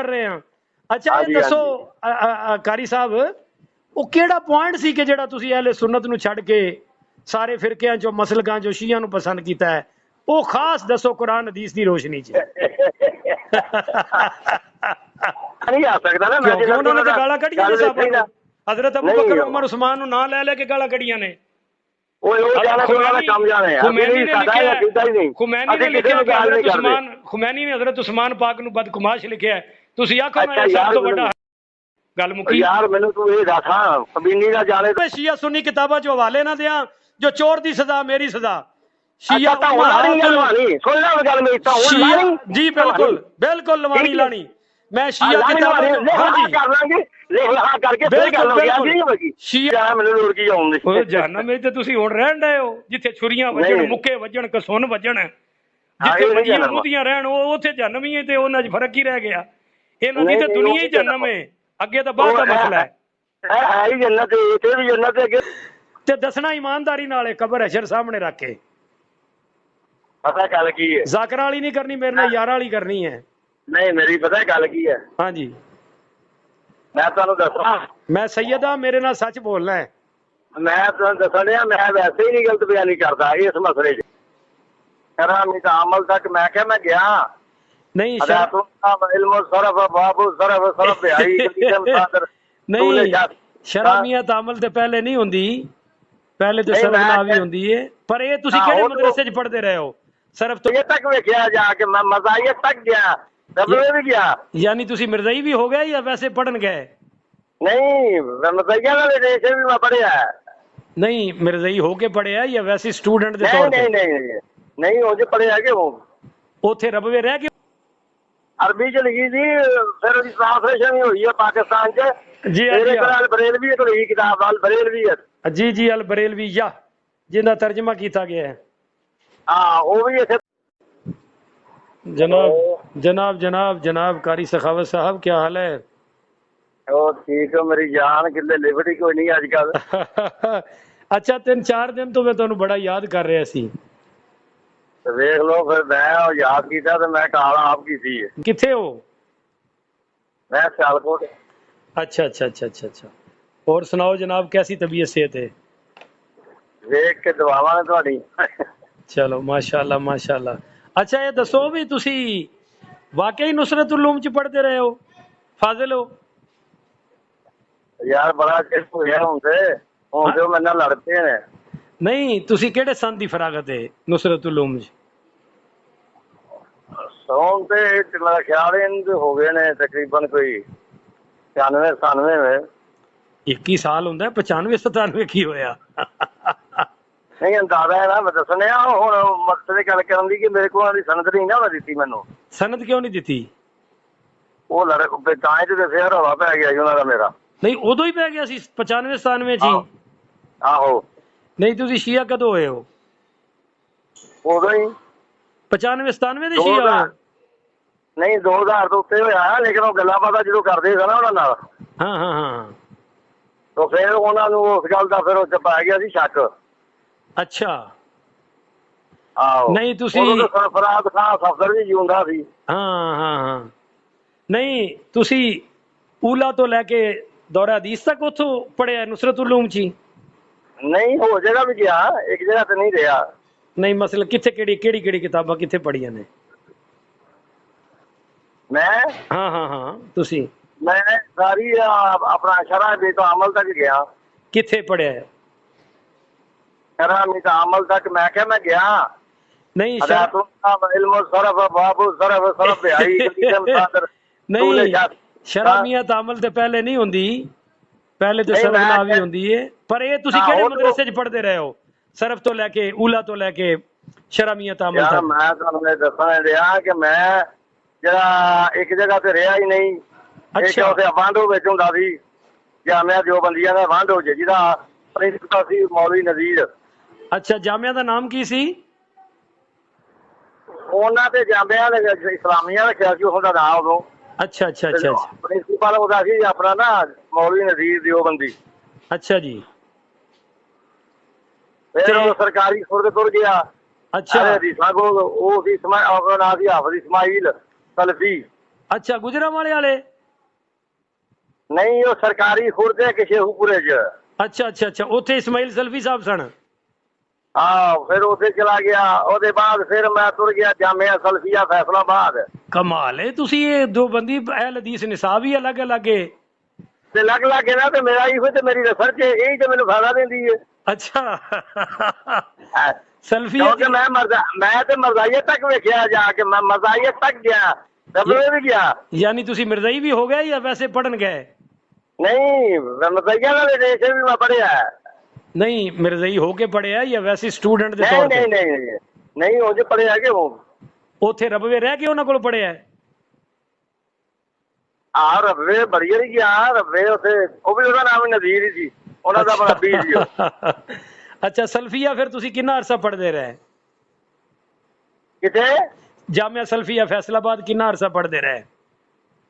ਰਹੇ ਹਾਂ। ਅੱਛਾ ਇਹ ਦੱਸੋ ਕਾਰੀ ਸਾਹਿਬ, ਉਹ ਕਿਹੜਾ ਪੁਆਇੰਟ ਸੀ ਕਿ ਜਿਹੜਾ ਤੁਸੀਂ ਅਹਿਲੇ ਸੁਨਨਤ ਨੂੰ ਛੱਡ ਕੇ ਸਾਰੇ ਫਿਰਕਿਆਂ ਚੋਂ ਮਸਲਕਾਂ ਚੋਂ ਸ਼ੀਆ ਨੂੰ ਪਸੰਦ ਕੀਤਾ ਹੈ? ਉਹ ਖਾਸ ਦੱਸੋ ਕੁਰਾਨ ਹਦੀਸ ਦੀ ਰੋਸ਼ਨੀ ਚ। ਨਹੀਂ ਆ ਸਕਦਾ ਨਾ, ਕਿਉਂਕਿ ਉਹਨਾਂ ਨੇ ਤਾਂ ਗਾਲਾਂ ਕੱਢੀਆਂ ਨੇ ਸਾਹਬਾਂ ਨੂੰ, ਹਜ਼ਰਤ ਅਬੂ ਬਕਰ ਉਮਰ ਉਸਮਾਨ ਨੂੰ ਨਾਂ ਲੈ ਲੈ ਕੇ ਗਾਲਾਂ ਕੱਢੀਆਂ ਨੇ। ਖੁਮੈਨੀ ਨੇ ਹਜ਼ਰਤ ਉਸਮਾਨ ਪਾਕ ਨੂੰ ਬਦਖੁਮਾਸ਼ ਲਿਖਿਆ, ਤੁਸੀਂ ਆਖੋ ਮੈਂ ਸਭ ਤੋਂ ਵੱਡਾ। ਗੱਲ ਮੁੱਕੀ ਯਾਰ, ਮੈਨੂੰ ਤੂੰ ਇਹ ਦੱਸ ਕਬੀਨੀ ਦਾ ਜਾਣੇ ਸ਼ੀਆ ਸੁन्नी ਕਿਤਾਬਾਂ ਚੋਂ ਹਵਾਲੇ ਨਾ ਦਿਆਂ ਜੋ ਚੋਰ ਦੀ ਸਜ਼ਾ ਮੇਰੀ ਸਜ਼ਾ। ਸ਼ੀਆ ਜੀ ਬਿਲਕੁਲ ਬਿਲਕੁਲ ਲਵਾਣੀ ਲਾਣੀ। ਮੈਂ ਸ਼ੀਆ ਕਿਤਾਬਾਂ ਜਹਨਮ ਵਿੱਚ ਤੇ ਤੁਸੀਂ ਹੁਣ ਰਹਿਣ ਡਏ ਹੋ ਜਿੱਥੇ ਛੁਰੀਆਂ ਵੱਜਣ, ਮੁੱਕੇ ਵੱਜਣ, ਕਸੁੰਨ ਵੱਜਣ, ਜਿੱਥੇ ਮਜੀਆਂ ਮੁੱਦੀਆਂ ਰਹਿਣ, ਉਹ ਉੱਥੇ ਜਹਨਮ ਹੀ ਹੈ। ਤੇ ਉਹਨਾਂ 'ਚ ਫਰਕ ਹੀ ਰਹਿ ਗਿਆ। ਇਹਨਾਂ ਦੀ ਤੇ ਦੁਨੀਆ ਹੀ ਜਹਨਮ ਹੈ, ਅੱਗੇ ਤਾਂ ਬਾਅਦ ਦਾ ਮਸਲਾ ਹੈ। ਤੇ ਦੱਸਣਾ ਇਮਾਨਦਾਰੀ ਨਾਲ ਕਬਰ ਹਸ਼ਰ ਸਾਹਮਣੇ ਰੱਖ ਕੇ। ਪਤਾ ਗੱਲ ਕੀ ਹੈ, ਜ਼ਾਕਰਾਂ ਵਾਲੀ ਨਹੀਂ ਕਰਨੀ, ਮੇਰੇ ਨਾਲ ਯਾਰਾਂ ਵਾਲੀ ਕਰਨੀ ਹੈ। ਨਹੀਂ ਮੇਰੀ ਪਤਾ ਗੱਲ ਕੀ ਹੈ। ਹਾਂਜੀ ਮੈਂ ਤੁਹਾਨੂੰ ਦੱਸਾਂ, ਮੈਂ ਸੈਯਦ ਹਾਂ, ਮੇਰੇ ਨਾਲ ਸੱਚ ਬੋਲਣਾ ਹੈ। ਮੈਂ ਤੁਹਾਨੂੰ ਦੱਸਣ ਡਿਆ, ਮੈਂ ਵੈਸੇ ਹੀ ਨਹੀਂ ਗਲਤ ਬਿਆਨੀ ਕਰਦਾ ਇਸ ਮਸਲੇ 'ਚ। ਸ਼ਰਮ ਦਾ ਅਮਲ ਤੱਕ ਮੈਂ ਕਿਹਾ ਮੈਂ ਗਿਆ ਨਹੀਂ ਨਹੀਂ, ਸ਼ਰਾਮੀਅਤ ਅਮਲ ਤੇ ਪਹਿਲੇ ਨਹੀਂ ਹੁੰਦੀ, ਪਹਿਲੇ ਤੇ ਸਰਵਨਾ ਵੀ ਹੁੰਦੀ ਹੈ। ਪਰ ਇਹ ਤੁਸੀਂ ਕਿਹੜੇ ਮਦਰਸੇ 'ਚ ਪੜ੍ਹਦੇ ਰਹੇ ਹੋ? ਸਰਫ ਤੋਂ ਤੱਕ ਵੇਖਿਆ ਜਾ ਕੇ ਮੈਂ ਮਜ਼ਾਈਅਤ ਤੱਕ ਗਿਆ, ਦਬਲੇ ਵੀ ਗਿਆ। ਯਾਨੀ ਤੁਸੀਂ ਮਿਰਜ਼ਾਈ ਵੀ ਹੋ ਗਏ ਜਾਂ ਵੈਸੇ ਪੜਨ ਗਏ? ਨਹੀਂ, ਮਜ਼ਾਈਆ ਵਾਲੇ ਦੇਸ਼ ਵੀ ਮੈਂ ਪੜਿਆ। ਨਹੀਂ, ਮਿਰਜ਼ਾਈ ਹੋ ਕੇ ਪੜਿਆ ਜਾਂ ਵੈਸੇ ਸਟੂਡੈਂਟ ਦੇ ਤੌਰ ਤੇ? ਨਹੀਂ ਉਹ ਜੇ ਪੜਿਆ ਕਿ ਉਹ ਉੱਥੇ ਰਬਵੇ ਰਹਿ ਕੇ ਅਰਬੀ ਚ ਲਿਖੀ ਸੀ, ਫਿਰ ਉਹਦੀ ਟ੍ਰਾਂਸਲੇਸ਼ਨ ਵੀ ਹੋਈ ਹੈ ਪਾਕਿਸਤਾਨ ਚ। ਜੀ ਬਰੇਲਵੀ ਹੋਈ ਕਿਤਾਬ ਅਲ ਬਰੇਲਵੀ ਹੈ। ਜੀ ਅਲ ਬਰੇਲਵੀ ਯਾ ਜਿਹਦਾ ਤਰਜਮਾ ਕੀਤਾ ਗਿਆ ਹੈ। ਹਾਂ ਉਹ ਵੀ ਇੱਥੇ। जनाब कारी सखावत साहब क्या हाल है? ठीक है मेरी जान, किले लिबर्टी कोई नहीं आजकल। अच्छा 3-4 दिन तो मैं तुहानू बड़ा याद कर रहा सी। देख लो फिर मैं याद किया तो मैं कॉल आप की थी। किथे हो? मैं सियालकोट। अच्छा। और सुनाओ जनाब, कैसी तबीयत सेहत है? देख के दुआवां ने तुहाडी। चलो माशाअल्लाह। अच्छा ये दसो भी तुसी वाकई नुसरतुल उलूम च पढ़ते रहे हो, फाजिल हो? यार बड़ा चिर होया हुण ते मेरे नाल लड़ते ने। नहीं, तुसी केड़े सन दी फरागत है नुसरतुल उलूम च? सौन ते मेरा ख्याल इन हो गए ने तकरीबन कोई 96-97 में। 21 साल हुंदा है, 95-97 की होया? नहीं अंदाजा है ना, मैं दसने हुण मकसद गल करन दी कि मेरे कोल सनद नहीं ना दित्ती मैनू। सनद क्यों नहीं दित्ती? वो लड़ तां च दस्सिया रौला पै गया जी उन्हां दा मेरा। नहीं उदों ही पै गया सी 95-97 च? आहो। नहीं तुसी शिया कदों होए हो? उदों ही 95-97 दे शिया होए? नहीं 2000 तो उत्ते होया, लेकिन वो गल्लां बातां जदों करदे सी ना उन्हां नाल। हाँ तो फिर उन्हां नूं उस गल दा फिर उत्ते पै गया सी शक। अच्छा। नहीं तुसी सरफराज खान सफदर भी जिउंदा सी। हाँ नहीं तुसी ऊला तो लेके दौरा हदीस तक उथों पढ़िया नुसरतुल उलूम ची? नहीं हो जगह भी गया, एक जगह तो नहीं रहा। नहीं मतलब किथे केड़ी किताबां किथे पढ़ियां ने? मैं हाँ तुसी? मैं सारी अपना शरह बे तो अमल तक गया। किथे पढ़िया है? शरह बे तो अमल तक मैं क्या मैं गया। नहीं शरामियत अमल ते पहले नहीं हुंदी, पहले तो सरफना भी हुंदी है। पर ये तुसी केड़े मदरसे च पढ़दे रहे हो? सरफ तो लेके ऊला तो लेके शरामियत अमल तक? मैं तुहानू दसण दिया कि मैं जरा एक जगह ते रहा ही नहीं। अच्छा। एक वांडो विच हुंदा सी जामिया देओबंदियां दा वांडो जिहदा प्रिंसिपल सी मौलवी नज़ीर। अच्छा, जामिया दा नाम की सी? ਉਹਨਾਂ ਤੇ ਜਾਂਦਿਆਂ ਨੇ ਇਸਲਾਮੀਆਂ ਰੱਖਿਆ ਸੀ ਉਹਦਾ ਨਾਮ ਉਦੋਂ। ਅੱਛਾ ਪ੍ਰਿੰਸੀਪਲ ਉਹਦਾ ਸੀ ਆਪਣਾ ਨਾ ਮੌਲਵੀ ਨਜ਼ੀਰ ਦਿਓਬੰਦੀ। ਅੱਛਾ ਜੀ। ਫਿਰ ਉਹ ਸਰਕਾਰੀ ਸੁਰਗ ਤੁਰ ਗਿਆ। ਅੱਛਾ ਹਦੀਸਾਂ ਕੋਲ ਉਹ ਸੀ ਨਾਮ ਸੀ ਹਾਫਿਜ਼ ਇਸਮਾਈਲ ਸਲਫੀ। ਅੱਛਾ ਗੁਜਰਾਂਵਾਲੇ ਵਾਲੇ? ਨਹੀਂ, ਉਹ ਸਰਕਾਰੀ ਖੁਰਦੇ ਕਿਸੇ ਹੁਪੁਰੇ ਚ। ਅੱਛਾ ਅੱਛਾ ਅੱਛਾ, ਉੱਥੇ ਇਸਮਾਈਲ ਸਲਫੀ ਸਾਹਿਬ ਸਨ। ਹਾਂ, ਫਿਰ ਉੱਥੇ ਚਲਾ ਗਿਆ। ਉਹਦੇ ਬਾਅਦ ਫਿਰ ਮੈਂ ਤੁਰ ਗਿਆ ਜਾਮਿਆ ਸਲਫੀਆ ਫੈਸਲਾਬਾਦ। ਕਮਾਲ ਹੈ, ਤੁਸੀਂ ਇਹ ਦੋ ਬੰਦੀ ਅਹਿਲ ਹਦੀਸ ਨਿਸਾਬ ਹੀ ਅਲੱਗ ਅਲੱਗ ਹੈ। ਤੇ ਲੱਗ ਲੱਗ ਨਾ, ਤੇ ਮੇਰਾ ਇਹੋ ਤੇ ਮੇਰੀ ਰਿਸਰਚ ਇਹੀ ਤੇ ਮੈਨੂੰ ਫਾਇਦਾ ਦਿੰਦੀ ਹੈ। ਅੱਛਾ ਹਾਂ, ਸਲਫੀਆ ਕਿਉਂਕਿ ਮੈਂ ਤੇ ਮਰਜ਼ਾਈਏ ਤੱਕ ਵੇਖਿਆ ਜਾ ਕੇ, ਮੈਂ ਮਰਜ਼ਾਈਏ ਤੱਕ ਗਿਆ, ਰਬਵੇ ਵੀ ਗਿਆ। ਯਾਨੀ ਤੁਸੀਂ ਮਿਰਜ਼ਾਈ ਵੀ ਹੋ ਗਏ ਜਾਂ ਵੈਸੇ ਪੜਨ ਗਏ? ਨਹੀਂ, ਮਰਜ਼ਾਈਆ ਵਾਲੇ ਦੇਸ਼ ਵੀ ਮੈਂ ਪੜਿਆ। ਨਹੀਂ, ਮਿਰਜ਼ਾਈ ਹੋ ਕੇ ਪੜਿਆ ਜਾਂ ਵੈਸੇ ਸਟੂਡੈਂਟ ਦੇ ਨਹੀਂ ਤੌਰ ਤੇ? ਨਹੀਂ ਨਹੀਂ ਨਹੀਂ, ਉਹ ਜੇ ਪੜਿਆ ਕਿ ਉਹ ਉੱਥੇ ਰਬਵੇ ਰਹਿ ਕੇ ਉਹਨਾਂ ਕੋਲ ਪੜਿਆ? ਆ ਰਬਵੇ ਬੜੀ ਵਾਰੀ ਗਿਆ। ਰਬਵੇ ਉੱਥੇ ਉਹ ਵੀ ਉਹਦਾ ਨਾਮ ਨਜ਼ੀਰ ਹੀ ਸੀ, ਉਹਨਾਂ ਦਾ ਬੜਾ ਬੀਜ ਸੀ ਉਹ। ਅੱਛਾ, ਸਲਫੀਆ ਫਿਰ ਤੁਸੀਂ ਕਿੰਨਾ ਅਰਸਾ ਪੜ੍ਹਦੇ ਰਹੇ? ਕਿਤੇ ਜਾਮਿਆ ਸਲਫੀਆ ਫੈਸਲਾਬਾਦ ਕਿੰਨਾ ਅਰਸਾ ਪੜ੍ਹਦੇ ਰਹੇ?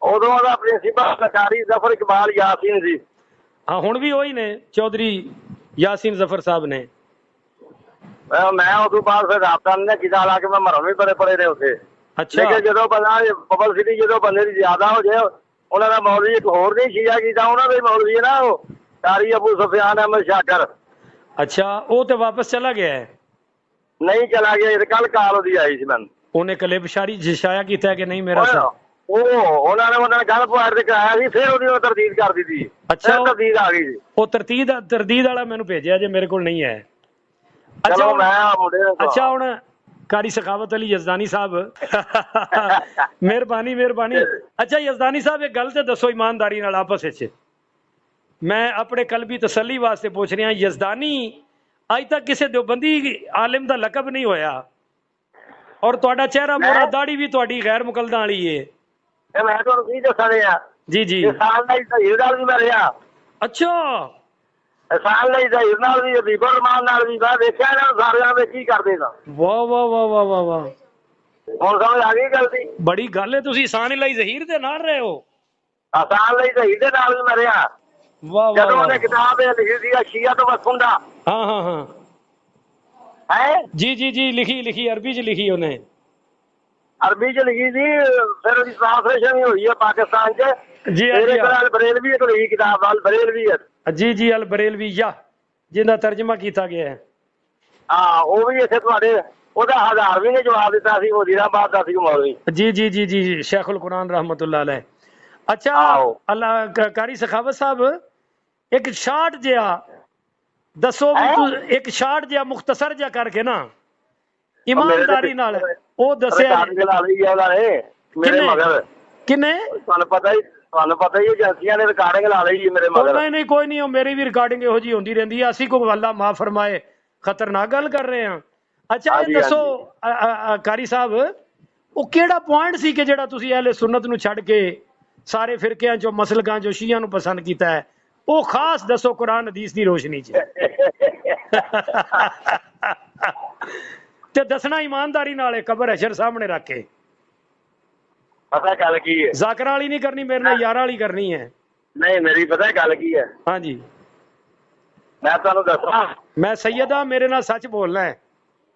ਉਦੋਂ ਉਹਦਾ ਪ੍ਰਿੰਸੀਪਲ ਸਰਕਾਰੀ ਜ਼ਫਰ ਇਕਬਾਲ ਯਾਸੀਨ ਸੀ। ਹਾਂ, ਹੁਣ ਵੀ ਉਹੀ ਨੇ, ਚੌਧਰੀ ਯਾਸੀਨ ਜ਼ਫਰ ਸਾਹਿਬ ਨੇ। ਮੈਂ ਉਦੋਂ ਬਾਅਦ ਫਿਰ ਰਾਬਤਾ ਨਹੀਂ ਕੀਤਾ, ਹਾਲਾਂਕਿ ਮੈਂ ਮਰਮ ਵੀ ਬੜੇ ਪੜੇ ਰਹੇ ਉੱਥੇ। ਅੱਛਾ ਲੇਕਿਨ ਜਦੋਂ ਬੰਦਾ ਪਬਲਿਸਿਟੀ ਜਦੋਂ ਬੰਦੇ ਦੀ ਜ਼ਿਆਦਾ ਹੋ ਜਾਏ, ਉਹਨਾਂ ਦਾ ਮੌਲਵੀ ਇੱਕ ਹੋਰ ਨਹੀਂ ਸ਼ੀਆ ਕੀਤਾ, ਉਹਨਾਂ ਦਾ ਹੀ ਮੌਲਵੀ ਹੈ ਨਾ ਉਹ ਕਾਰੀ ਅਬੂ ਸੁਫਿਆਨ ਅਹਿਮਦ ਸ਼ਾਕਰ। ਅੱਛਾ, ਉਹ ਤੇ ਵਾਪਸ ਚਲਾ ਗਿਆ ਹੈ? ਨਹੀਂ ਚਲਾ ਗਿਆ, ਕੱਲ ਕਾਲ ਉਹਦੀ ਆਈ ਸੀ ਮੈਨੂੰ। ਉਹਨੇ ਕਲਿਪ ਛਾਇਆ ਕੀਤਾ ਕਿ ਨਹੀਂ ਮੇਰਾ ਸਾਹ? ਉਹਨਾਂ ਨੇ ਗੱਲ ਪੁਆੜ ਤੇ ਕਰਾਇਆ ਸੀ, ਫਿਰ ਉਹਦੀ ਉਹ ਤਰਦੀਦ ਕਰ ਦਿੱਤੀ। ਅੱਛਾ, ਤਰਦੀਦ ਆ ਗਈ ਸੀ। ਉਹ ਤਰਦੀਦ ਵਾਲਾ ਮੈਨੂੰ ਭੇਜਿਆ ਜੇ, ਮੇਰੇ ਕੋਲ ਨਹੀਂ ਹੈ। ਚਲੋ ਮੈਂ ਮੁੰਡੇ ਨੂੰ ਅੱਛਾ, ਹੁਣ ਕਾਰੀ ਸਖਾਵਤ ਅਲੀ ਯਜ਼ਦਾਨੀ ਸਾਹਿਬ ਮਿਹਰਬਾਨੀ ਮਿਹਰਬਾਨੀ। ਅੱਛਾ ਯਜ਼ਦਾਨੀ ਸਾਹਿਬ, ਇੱਕ ਗੱਲ ਤੇ ਦੱਸੋ ਇਮਾਨਦਾਰੀ ਨਾਲ ਆਪਸ ਵਿੱਚ, ਮੈਂ ਆਪਣੇ ਕਲਬੀ ਤਸੱਲੀ ਵਾਸਤੇ ਪੁੱਛ ਰਿਹਾ। ਯਜ਼ਦਾਨੀ ਅੱਜ ਤੱਕ ਕਿਸੇ ਦਿਓਬੰਦੀ ਆਲਿਮ ਦਾ ਲਕਬ ਨਹੀਂ ਹੋਇਆ, ਔਰ ਤੁਹਾਡਾ ਚਿਹਰਾ ਮੋਰਾ ਦਾੜੀ ਵੀ ਤੁਹਾਡੀ ਗੈਰ ਮੁਕਲਦਾ ਵਾਲੀ ਹੈ। ਮੈਂ ਤੁਹਾਨੂੰ ਕੀ ਦੱਸਾਂ ਰਿਹਾ ਜੀ ਜੀ, ਸਾਲ ਦਾ ਹੀਰ ਨਾਲ ਵੀ ਮੈਂ ਰਿਹਾ। ਅੱਛਾ, ਸਾਲ ਲਈ ਹੀਰ ਨਾਲ ਵੀ, ਰੀਬਰ ਰਮਾਨ ਨਾਲ ਵੀ। ਮੈਂ ਵੇਖਿਆ ਇਹਨਾਂ ਨੂੰ ਸਾਰਿਆਂ ਵਿੱਚ ਕੀ ਕਰਦੇ ਨਾ। ਵਾਹ ਵਾਹ ਵਾਹ ਵਾਹ ਵਾਹ ਵਾਹ, ਹੁਣ ਸਮਝ ਆ ਗਈ ਗੱਲ ਦੀ? ਬੜੀ ਗੱਲ ਹੈ, ਤੁਸੀਂ ਸਾਨ ਲਈ ਜ਼ਹੀਰ ਦੇ ਨਾਲ ਰਹੇ ਹੋ? ਸਾਲ ਲਈ ਹੀਰ ਦੇ ਨਾਲ ਵੀ ਮੈਂ ਰਿਹਾ। ਵਾਹ ਵਾਹ, ਜਦੋਂ ਉਹਨੇ ਕਿਤਾਬ ਇਹ ਲਿਖੀ ਸੀ ਸ਼ੀਆ ਤੋਂ ਵਸੁੰਦਾ। ਹਾਂ ਹਾਂ ਹਾਂ, ਹੈ ਜੀ ਜੀ ਜੀ, ਲਿਖੀ ਅਰਬੀ ਚ ਲਿਖੀ ਉਹਨੇ। ਅਰਬੀ ਚ ਲਿਖੀ ਸੀ, ਫਿਰ ਉਹਦੀ ਟ੍ਰਾਂਸਲੇਸ਼ਨ ਵੀ ਹੋਈ ਹੈ ਪਾਕਿਸਤਾਨ ਚ। ਜੀ ਮੇਰੇ ਕੋਲ ਅਲ ਬਰੇਲਵੀ ਇੱਕ ਲਿਖੀ ਕਿਤਾਬ, ਅਲ ਬਰੇਲਵੀ। ਜੀ ਜੀ, ਅਲ ਬਰੇਲਵੀ, ਜਿਹਦਾ ਤਰਜਮਾ ਕੀਤਾ ਗਿਆ ਹੈ। ਹਾਂ, ਉਹ ਵੀ ਇੱਥੇ ਤੁਹਾਡੇ ਉਹਦਾ ਹਜ਼ਾਰਵੀਂ ਨੇ ਜਵਾਬ ਦਿੱਤਾ ਸੀ, ਵਜ਼ੀਰਾਬਾਦ ਦਾ ਸੀ ਮੌਲਵੀ। ਜੀ ਜੀ ਜੀ ਜੀ, ਸ਼ੇਖੁਲ ਕੁਰਾਨ ਰਹਿਮਤੁल्लाह अलैह। ਅੱਛਾ ਅੱਲਾ ਕਾਰੀ ਸਖਾਵਤ ਸਾਹਿਬ, ਇੱਕ ਸ਼ਾਰਟ ਜਿਹਾ ਦੱਸੋ ਵੀ ਤੂੰ, ਇੱਕ ਸ਼ਾਰਟ ਜਿਹਾ ਮੁਖਤਸਰ ਜਿਹਾ ਕਰਕੇ ਨਾ ਇਮਾਨਦਾਰੀ ਨਾਲ ਉਹ ਦੱਸਿਆ। ਕਿੰਨੇ? ਤੁਹਾਨੂੰ ਪਤਾ ਹੀ ਏਜੰਸੀਆਂ ਨੇ ਰਿਕਾਰਡਿੰਗ ਲਾ ਲਈ ਜੀ ਮੇਰੇ ਮਗਰ। ਨਹੀਂ ਨਹੀਂ, ਕੋਈ ਨਹੀਂ, ਮੇਰੀ ਵੀ ਰਿਕਾਰਡਿੰਗ ਇਹੋ ਜਿਹੀ ਹੁੰਦੀ ਰਹਿੰਦੀ ਹੈ। ਅਸੀਂ ਕੋਈ ਅੱਲਾ ਮਾਫ ਫਰਮਾਏ ਖਤਰਨਾਕ ਗੱਲ ਕਰ ਰਹੇ ਹਾਂ। ਅੱਛਾ ਇਹ ਦੱਸੋ ਕਾਰੀ ਸਾਹਿਬ, ਉਹ ਕਿਹੜਾ ਪੁਆਇੰਟ ਸੀ ਕਿ ਜਿਹੜਾ ਤੁਸੀਂ ਅਹਿਲੇ ਸੁਨਨਤ ਨੂੰ ਛੱਡ ਕੇ ਸਾਰੇ ਫਿਰਕਿਆਂ ਚੋਂ ਮਸਲਕਾਂ ਚੋਂ ਸ਼ੀਆ ਨੂੰ ਪਸੰਦ ਕੀਤਾ ਹੈ? ਉਹ ਖਾਸ ਦੱਸੋ ਕੁਰਾਨ ਹਦੀਸ ਦੀ ਰੋਸ਼ਨੀ ਚ। ਤੇ ਦੱਸਣਾ ਇਮਾਨਦਾਰੀ ਨਾਲ, ਕਬਰ ਹਸ਼ਰ ਸਾਹਮਣੇ ਰੱਖ ਕੇ। ਪਤਾ ਗੱਲ ਕੀ ਹੈ? ਜ਼ਾਕਰਾਂ ਵਾਲੀ ਨਹੀਂ ਕਰਨੀ, ਮੇਰੇ ਨਾਲ ਯਾਰਾਂ ਵਾਲੀ ਕਰਨੀ ਹੈ। ਨਹੀਂ, ਮੇਰੀ ਪਤਾ ਗੱਲ ਕੀ ਹੈ? ਹਾਂਜੀ, ਮੈਂ ਤੁਹਾਨੂੰ ਦੱਸਾਂ, ਮੈਂ ਸੈयद ਹਾਂ, ਮੇਰੇ ਨਾਲ ਸੱਚ ਬੋਲਣਾ ਹੈ।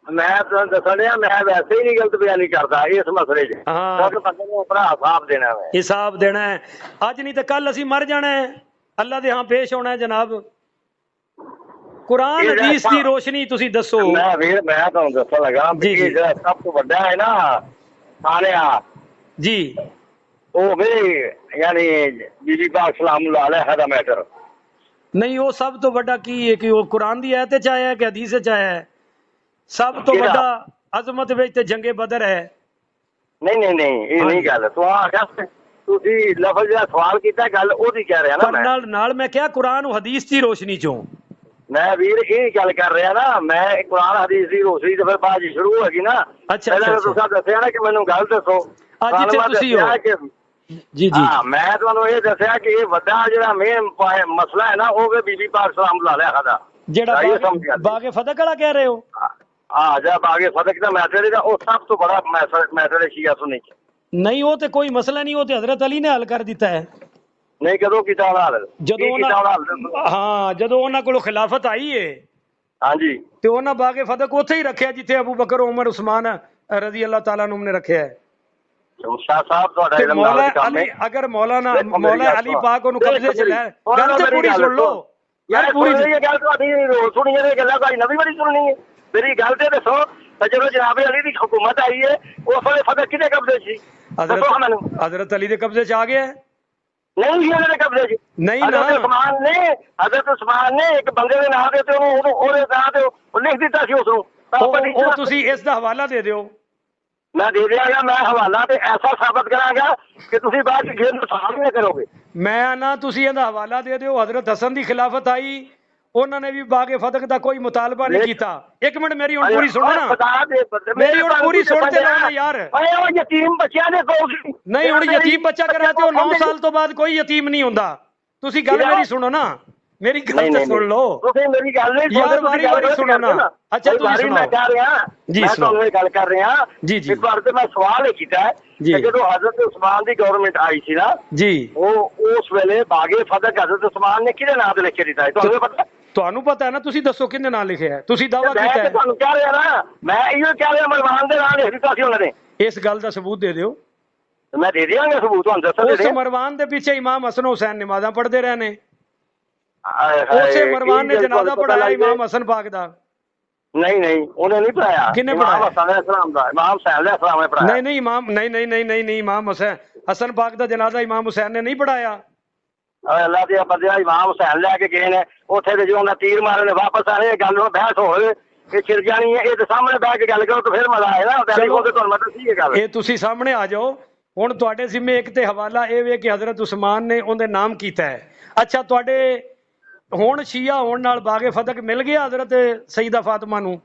ਮੈਂ ਤੁਹਾਨੂੰ ਦੱਸਣ ਡਿਆ, ਮੈਂ ਵੈਸੇ ਹੀ ਨਹੀਂ ਗਲਤ ਬਿਆਨੀ ਕਰਦਾ ਇਸ ਮਸਲੇ 'ਚ। ਹਾਂ, ਬੰਦੇ ਨੂੰ ਆਪਣਾ ਹਿਸਾਬ ਦੇਣਾ ਹੈ, ਹਿਸਾਬ ਦੇਣਾ ਹੈ। ਅੱਜ ਨਹੀਂ ਤਾਂ ਕੱਲ ਅਸੀਂ ਮਰ ਜਾਣਾ ਹੈ, ਅੱਲਾ ਦੇ ਹਾਂ ਪੇਸ਼ ਹੋਣਾ ਹੈ। ਜਨਾਬ, ਕੁਰਾਨ ਹਦੀਸ ਦੀ ਰੋਸ਼ਨੀ ਤੁਸੀਂ ਦੱਸੋ। ਮੈਂ ਤੁਹਾਨੂੰ ਦੱਸਣ ਲੱਗਾ ਵੀ ਜਿਹੜਾ ਸਭ ਤੋਂ ਵੱਡਾ ਹੈ ਨਾ ਸਾਰਿਆ ਜੀ, ਉਹ ਵੀ ਯਾਨੀ ਬੀਬੀ ਪਾਕ ਸਲਾਮੁੱਲਾਹ ਅਲੈਹਾ ਦਾ ਮੈਟਰ ਨਹੀਂ। ਉਹ ਸਭ ਤੋਂ ਵੱਡਾ ਕੀ ਹੈ ਕਿ ਉਹ ਕੁਰਾਨ ਦੀ ਆਇਤ ਚ ਆਇਆ ਹੈ ਕਿ ਹਦੀਸ ਚ ਆਇਆ ਹੈ? ਸਭ ਤੋਂ ਵੱਡਾ ਅਜ਼ਮਤ ਵਿੱਚ ਤੇ ਜੰਗੇ ਬਦਰ ਹੈ। ਨਹੀਂ ਨਹੀਂ ਨਹੀਂ, ਇਹ ਨਹੀਂ ਗੱਲ। ਤੁਸੀਂ ਲਫ਼ਜ਼ ਜਿਹੜਾ ਸਵਾਲ ਕੀਤਾ, ਗੱਲ ਉਹਦੀ ਕਹਿ ਰਿਹਾ ਨਾ। ਨਾਲ ਮੈਂ ਕਿਹਾ ਕੁਰਾਨ ਹਦੀਸ ਦੀ ਰੋਸ਼ਨੀ ਚੋਂ। ਮੈਂ ਵੀਰ ਇਹ ਗੱਲ ਕਰ ਰਿਹਾ ਨਾ, ਮੈਂ ਕੁਰਾਨ ਹਦੀਸ ਦੀ ਰੋਸ਼ਨੀ ਤੇ ਫਿਰ ਬਾਅਦ ਸ਼ੁਰੂ ਹੋਗੀ ਨਾ। ਪਹਿਲਾਂ ਤੁਸੀਂ ਦੱਸਿਆ ਨਾ ਕਿ ਮੈਨੂੰ ਗੱਲ ਦੱਸੋ। ਅੱਜ ਤੁਸੀਂ ਹੋ ਜੀ ਜੀ, ਮੈਂ ਤੁਹਾਨੂੰ ਇਹ ਦੱਸਿਆ ਕਿ ਇਹ ਵੱਡਾ ਜਿਹੜਾ ਮੇਨ ਮਸਲਾ ਹੈ ਨਾ, ਉਹ ਵੀ ਬੀਬੀ ਪਾਕ ਸਲਾਮੁੱਲਾਹ ਅਲੈਹਾ ਦਾ, ਜਿਹੜਾ ਬਾਗੇ ਫਤਕ ਵਾਲਾ ਕਹਿ ਰਹੇ ਹੋ। ਜਿਹੜਾ ਬਾਗੇ ਫਤਕ ਦਾ ਮੈਟਰ ਹੈ, ਉਹ ਸਭ ਤੋਂ ਬੜਾ ਮੈਟਰ ਹੈ ਸ਼ੀਆ ਸੁन्नी ਚ। ਨਹੀਂ, ਉਹ ਤੇ ਕੋਈ ਮਸਲਾ ਨਹੀਂ, ਉਹ ਤੇ ਹਜ਼ਰਤ ਅਲੀ ਨੇ ਹੱਲ ਕਰ ਦਿੱਤਾ ਹੈ। ਨਹੀਂ, ਕਦੋਂ ਕੀਤਾ ਉਹਨਾਂ ਹੱਲ? ਜਦੋਂ ਉਹਨਾਂ ਕੋਲੋਂ ਖਿਲਾਫਤ ਆਈ ਹੈ, ਹਾਂਜੀ, ਤੇ ਉਹਨਾਂ ਬਾਗੇ ਫਤਕ ਉੱਥੇ ਹੀ ਰੱਖਿਆ ਜਿੱਥੇ ਅਬੂ ਬਕਰ, ਉਮਰ, ਉਸਮਾਨ ਰਜ਼ੀ ਅੱਲਾਹ ਤਾਲਾ ਨੂੰ ਨੇ ਰੱਖਿਆ ਹੈ। शाह साहब ਤੁਹਾਡਾ ਤੇ ਜਿਹੜਾ ਮੌਲਾ ਕੰਮ ਅਲੀ ਹੈ ਅਗਰ ਮੌਲਾ ਅਲੀ ਪਾਕ ਉਹਨੂੰ ਕਬਜ਼ੇ 'ਚ ਲੈ ਗੱਲ ਤੇ ਪੂਰੀ ਸੁਣ ਲਓ ਯਾਰ ਪੂਰੀ ਗੱਲ ਤੁਹਾਡੀ ਰੋਜ਼ ਸੁਣੀ ਜਾਂਦੀ ਗੱਲਾਂ ਭਾਈ ਨਵੀਂ ਵਾਰੀ ਸੁਣਨੀ ਹੈ ਮੇਰੀ ਗੱਲ ਤੇ ਦੱਸੋ ਜਦੋਂ ਜਨਾਬ ਅਲੀ ਦੀ ਹਕੂਮਤ ਆਈ ਹੈ ਉਸ ਵੇਲੇ ਫਤਕ ਕਿਹਦੇ ਕਬਜ਼ੇ ਸੀ ਹਜ਼ਰਤ ਅਲੀ ਦੇ ਕਬਜ਼ੇ 'ਚ ਆ ਗਿਆ ਨਹੀਂ ਜੀ ਉਹਨਾਂ ਦੇ ਕਬਜ਼ੇ 'ਚ ਨਹੀਂ ਨਾ ਹਜ਼ਰਤ ਉਸਮਾਨ ਨੇ ਇੱਕ ਬੰਦੇ ਦੇ ਨਾਂ ਦੇ ਤੇ ਉਹਨੂੰ ਉਹਦੇ ਨਾਂ ਤੇ ਉਹ ਲਿਖ ਦਿੱਤਾ ਸੀ ਉਸ ਨੂੰ ਉਹ ਤੁਸੀਂ ਇਸ ਦਾ ਹਵਾਲਾ ਦੇ ਦਿਓ ਮੈਂ ਦੇ ਦਿਆਂਗਾ ਮੈਂ ਹਵਾਲਾ ਤੇ ਐਸਾ ਸਾਬਤ ਕਰਾਂਗਾ ਕਿ ਤੁਸੀਂ ਬਾਅਦ ਚ ਗੇਮ ਨੁਕਸਾਨ ਨਹੀਂ ਕਰੋਗੇ ਮੈਂ ਨਾ ਤੁਸੀਂ ਇਹਦਾ ਹਵਾਲਾ ਦੇ ਦਿਓ ਹਜ਼ਰਤ ਹਸਨ ਦੀ ਖਿਲਾਫਤ ਆਈ ਉਹਨਾਂ ਨੇ ਵੀ ਬਾਗੇ ਫਤਕ ਦਾ ਕੋਈ ਮੁਤਾਲਬਾ ਨਹੀਂ ਕੀਤਾ ਇੱਕ ਮਿੰਟ ਮੇਰੀ ਹੁਣ ਪੂਰੀ ਸੁਣੋ ਨਾ ਮੇਰੀ ਹੁਣ ਪੂਰੀ ਸੁਣ ਤੇ ਲਓ ਨਾ ਯਾਰ ਉਹ ਯਤੀਮ ਬੱਚਿਆਂ ਦੇ ਕੋਲ ਨਹੀਂ ਹੁਣ ਯਤੀਮ ਬੱਚਾ ਕਰਾਂ ਤੇ ਉਹ 9 ਸਾਲ ਤੋਂ ਬਾਅਦ ਕੋਈ ਯਤੀਮ ਨਹੀਂ ਹੁੰਦਾ ਤੁਸੀਂ ਗੱਲ ਮੇਰੀ ਸੁਣੋ ਨਾ ਮੇਰੀ ਗੱਲ ਤਾਂ ਸੁਣ ਲਓ ਤੁਸੀਂ ਮੇਰੀ ਗੱਲ ਨਹੀਂ ਯਾਰ ਵਾਰੀ ਸੁਣੋ ਨਾ ਅੱਛਾ ਤੁਸੀਂ ਸੁਣੋ ਮੈਂ ਕਹਿ ਰਿਹਾ ਜੀ ਮੈਂ ਤੁਹਾਨੂੰ ਇਹ ਗੱਲ ਕਰ ਰਿਹਾ ਜੀ ਜੀ ਇੱਕ ਵਾਰ ਤੇ ਮੈਂ ਸਵਾਲ ਇਹ ਕੀਤਾ ਕਿ ਜਦੋਂ ਹਜ਼ਰਤ ਉਸਮਾਨ ਦੀ ਗਵਰਨਮੈਂਟ ਆਈ ਸੀ ਨਾ ਜੀ ਉਹ ਉਸ ਵੇਲੇ ਬਾਗੇ ਫਤਕ ਹਜ਼ਰਤ ਉਸਮਾਨ ਨੇ ਕਿਹਦੇ ਨਾਂ ਤੇ ਲਿਖ ਕੇ ਦਿੱਤਾ ਹੈ ਤੁਹਾਨੂੰ ਪਤਾ ਤੁਹਾਨੂੰ ਪਤਾ ਹੈ ਨਾ ਤੁਸੀਂ ਦੱਸੋ ਕਿਹਦੇ ਨਾਂ ਲਿਖਿਆ ਹੈ ਤੁਸੀਂ ਦਾਵਾ ਕੀਤਾ ਹੈ ਤੁਹਾਨੂੰ ਕਹਿ ਰਿਹਾ ਨਾ ਮੈਂ ਇਹੋ ਕਹਿ ਰਿਹਾ ਮਰਵਾਨ ਦੇ ਨਾਂ ਲਿਖ ਦਿੱਤਾ ਸੀ ਉਹਨਾਂ ਨੇ ਇਸ ਗੱਲ ਦਾ ਸਬੂਤ ਦੇ ਦਿਓ ਮੈਂ ਦੇ ਦਿਆਂਗਾ ਸਬੂਤ ਤੁਹਾਨੂੰ ਦੱਸੋ ਉਸ ਮਰਵਾਨ ਦੇ ਪਿੱਛੇ ਇਮਾਮ ਹਸਨ ਹੁਸੈਨ ਨਮਾਜ਼ਾਂ ਪੜ੍ਹਦੇ ਰਹੇ ਨੇ ਉਸੇ ਮਰਵਾਨ ਨੇ ਜਨਾਜ਼ਾ ਪੜਾਇਆ ਇਮਾਮ ਹਸਨ ਪਾਕ ਦਾ ਨਹੀਂ ਉਹਨੇ ਨਹੀਂ ਪੜਾਇਆ ਕਿਹਨੇ ਪੜਾਇਆ ਇਮਾਮ ਹਸਨ ਅਲੈਹਿਸਲਾਮ ਦਾ ਇਮਾਮ ਹੁਸੈਨ ਅਲੈਹਿਸਲਾਮ ਨੇ ਪੜਾਇਆ ਨਹੀਂ ਇਮਾਮ ਨਹੀਂ ਇਮਾਮ ਹਸਨ ਪਾਕ ਦਾ ਜਨਾਜ਼ਾ ਇਮਾਮ ਹੁਸੈਨ ਨੇ ਨਹੀਂ ਪੜਾਇਆ ਅੱਲਾਹ ਦੇ ਬੰਦਿਆ ਇਮਾਮ ਹੁਸੈਨ ਲੈ ਕੇ ਗਏ ਨੇ ਉੱਥੇ ਤੇ ਜਦੋਂ ਤੀਰ ਮਾਰੇ ਨੇ ਵਾਪਸ ਆਏ ਗੱਲ ਨੂੰ ਬਹਿਸ ਹੋਵੇ ਇਹ ਛਿੜ ਜਾਣੀ ਹੈ ਇਹ ਤੇ ਸਾਹਮਣੇ ਬਹਿ ਕੇ ਗੱਲ ਕਰੋ ਤਾਂ ਫਿਰ ਮਜ਼ਾ ਆਏ ਨਾ ਟੈਲੀਫੋਨ ਤੇ ਤੁਹਾਨੂੰ ਮੈਂ ਦੱਸੀ ਇਹ ਗੱਲ ਇਹ ਤੁਸੀਂ ਸਾਹਮਣੇ ਆ ਜਾਓ ਹੁਣ ਤੁਹਾਡੇ ਜ਼ਿੰਮੇ ਇੱਕ ਤੇ ਹਵਾਲਾ ਇਹ ਵੇ ਕਿ ਹਜ਼ਰਤ ਉਸਮਾਨ ਨੇ ਉਹਦੇ ਨਾਮ ਕੀਤਾ ਹੈ ਅੱਛਾ ਤੁਹਾਡੇ ਹੁਣ ਸ਼ੀਆ ਹੋਣ ਨਾਲ ਬਾਗੇ ਫਤਕ ਮਿਲ ਗਿਆ ਹਜ਼ਰਤ ਸਈਦਾ ਫਾਤਿਮਾ ਨੂੰ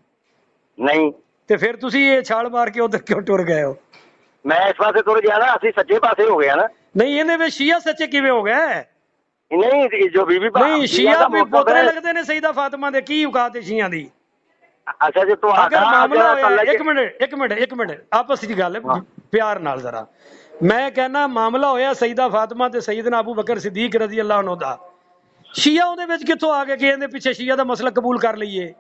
ਨਹੀਂ ਤੇ ਫਿਰ ਤੁਸੀਂ ਇਹ ਛਾਲ ਮਾਰ ਕੇ ਉਧਰ ਕਿਉਂ ਟੁਰ ਗਏ ਹੋ ਮੈਂ ਇਸ ਪਾਸੇ ਤੁਰ ਗਿਆ ਨਾ ਅਸੀਂ ਸੱਜੇ ਪਾਸੇ ਹੋ ਗਿਆ ਨਾ ਨਹੀਂ ਇਹਦੇ ਵਿੱਚ ਸ਼ੀਆ ਸੱਚੇ ਕਿਵੇਂ ਹੋ ਗਏ ਨਹੀਂ ਜੋ ਬੀਬੀ ਨਹੀਂ ਸ਼ੀਆ ਵੀ ਪੋਤਰੇ ਲੱਗਦੇ ਨੇ ਸਈਦਾ ਫਾਤਿਮਾ ਦੇ ਕੀ ਔਕਾਤ ਹੈ ਸ਼ੀਆ ਦੀ ਅੱਛਾ ਜੇ ਅਗਰ ਮਾਮਲਾ ਹੋਇਆ ਇੱਕ ਮਿੰਟ ਆਪਸ ਦੀ ਗੱਲ ਹੈ ਪਿਆਰ ਨਾਲ ਜ਼ਰਾ ਮੈਂ ਕਹਿੰਦਾ ਮਾਮਲਾ ਹੋਇਆ ਸਈਦਾ ਫਾਤਿਮਾ ਤੇ ਸਈਦਨਾ ਅਬੂ ਬਕਰ ਸਿੱਦੀਕ ਰਜ਼ੀ ਅੱਲਾਹ ਅਨਹੁ ਦਾ ਸ਼ੀਆ ਉਹਦੇ ਵਿੱਚ ਕਿੱਥੋਂ ਆ ਗਿਆ ਕਿ ਇਹਦੇ ਪਿੱਛੇ ਸ਼ੀਆ ਦਾ ਮਸਲਾ ਕਬੂਲ ਕਰ ਲਈਏ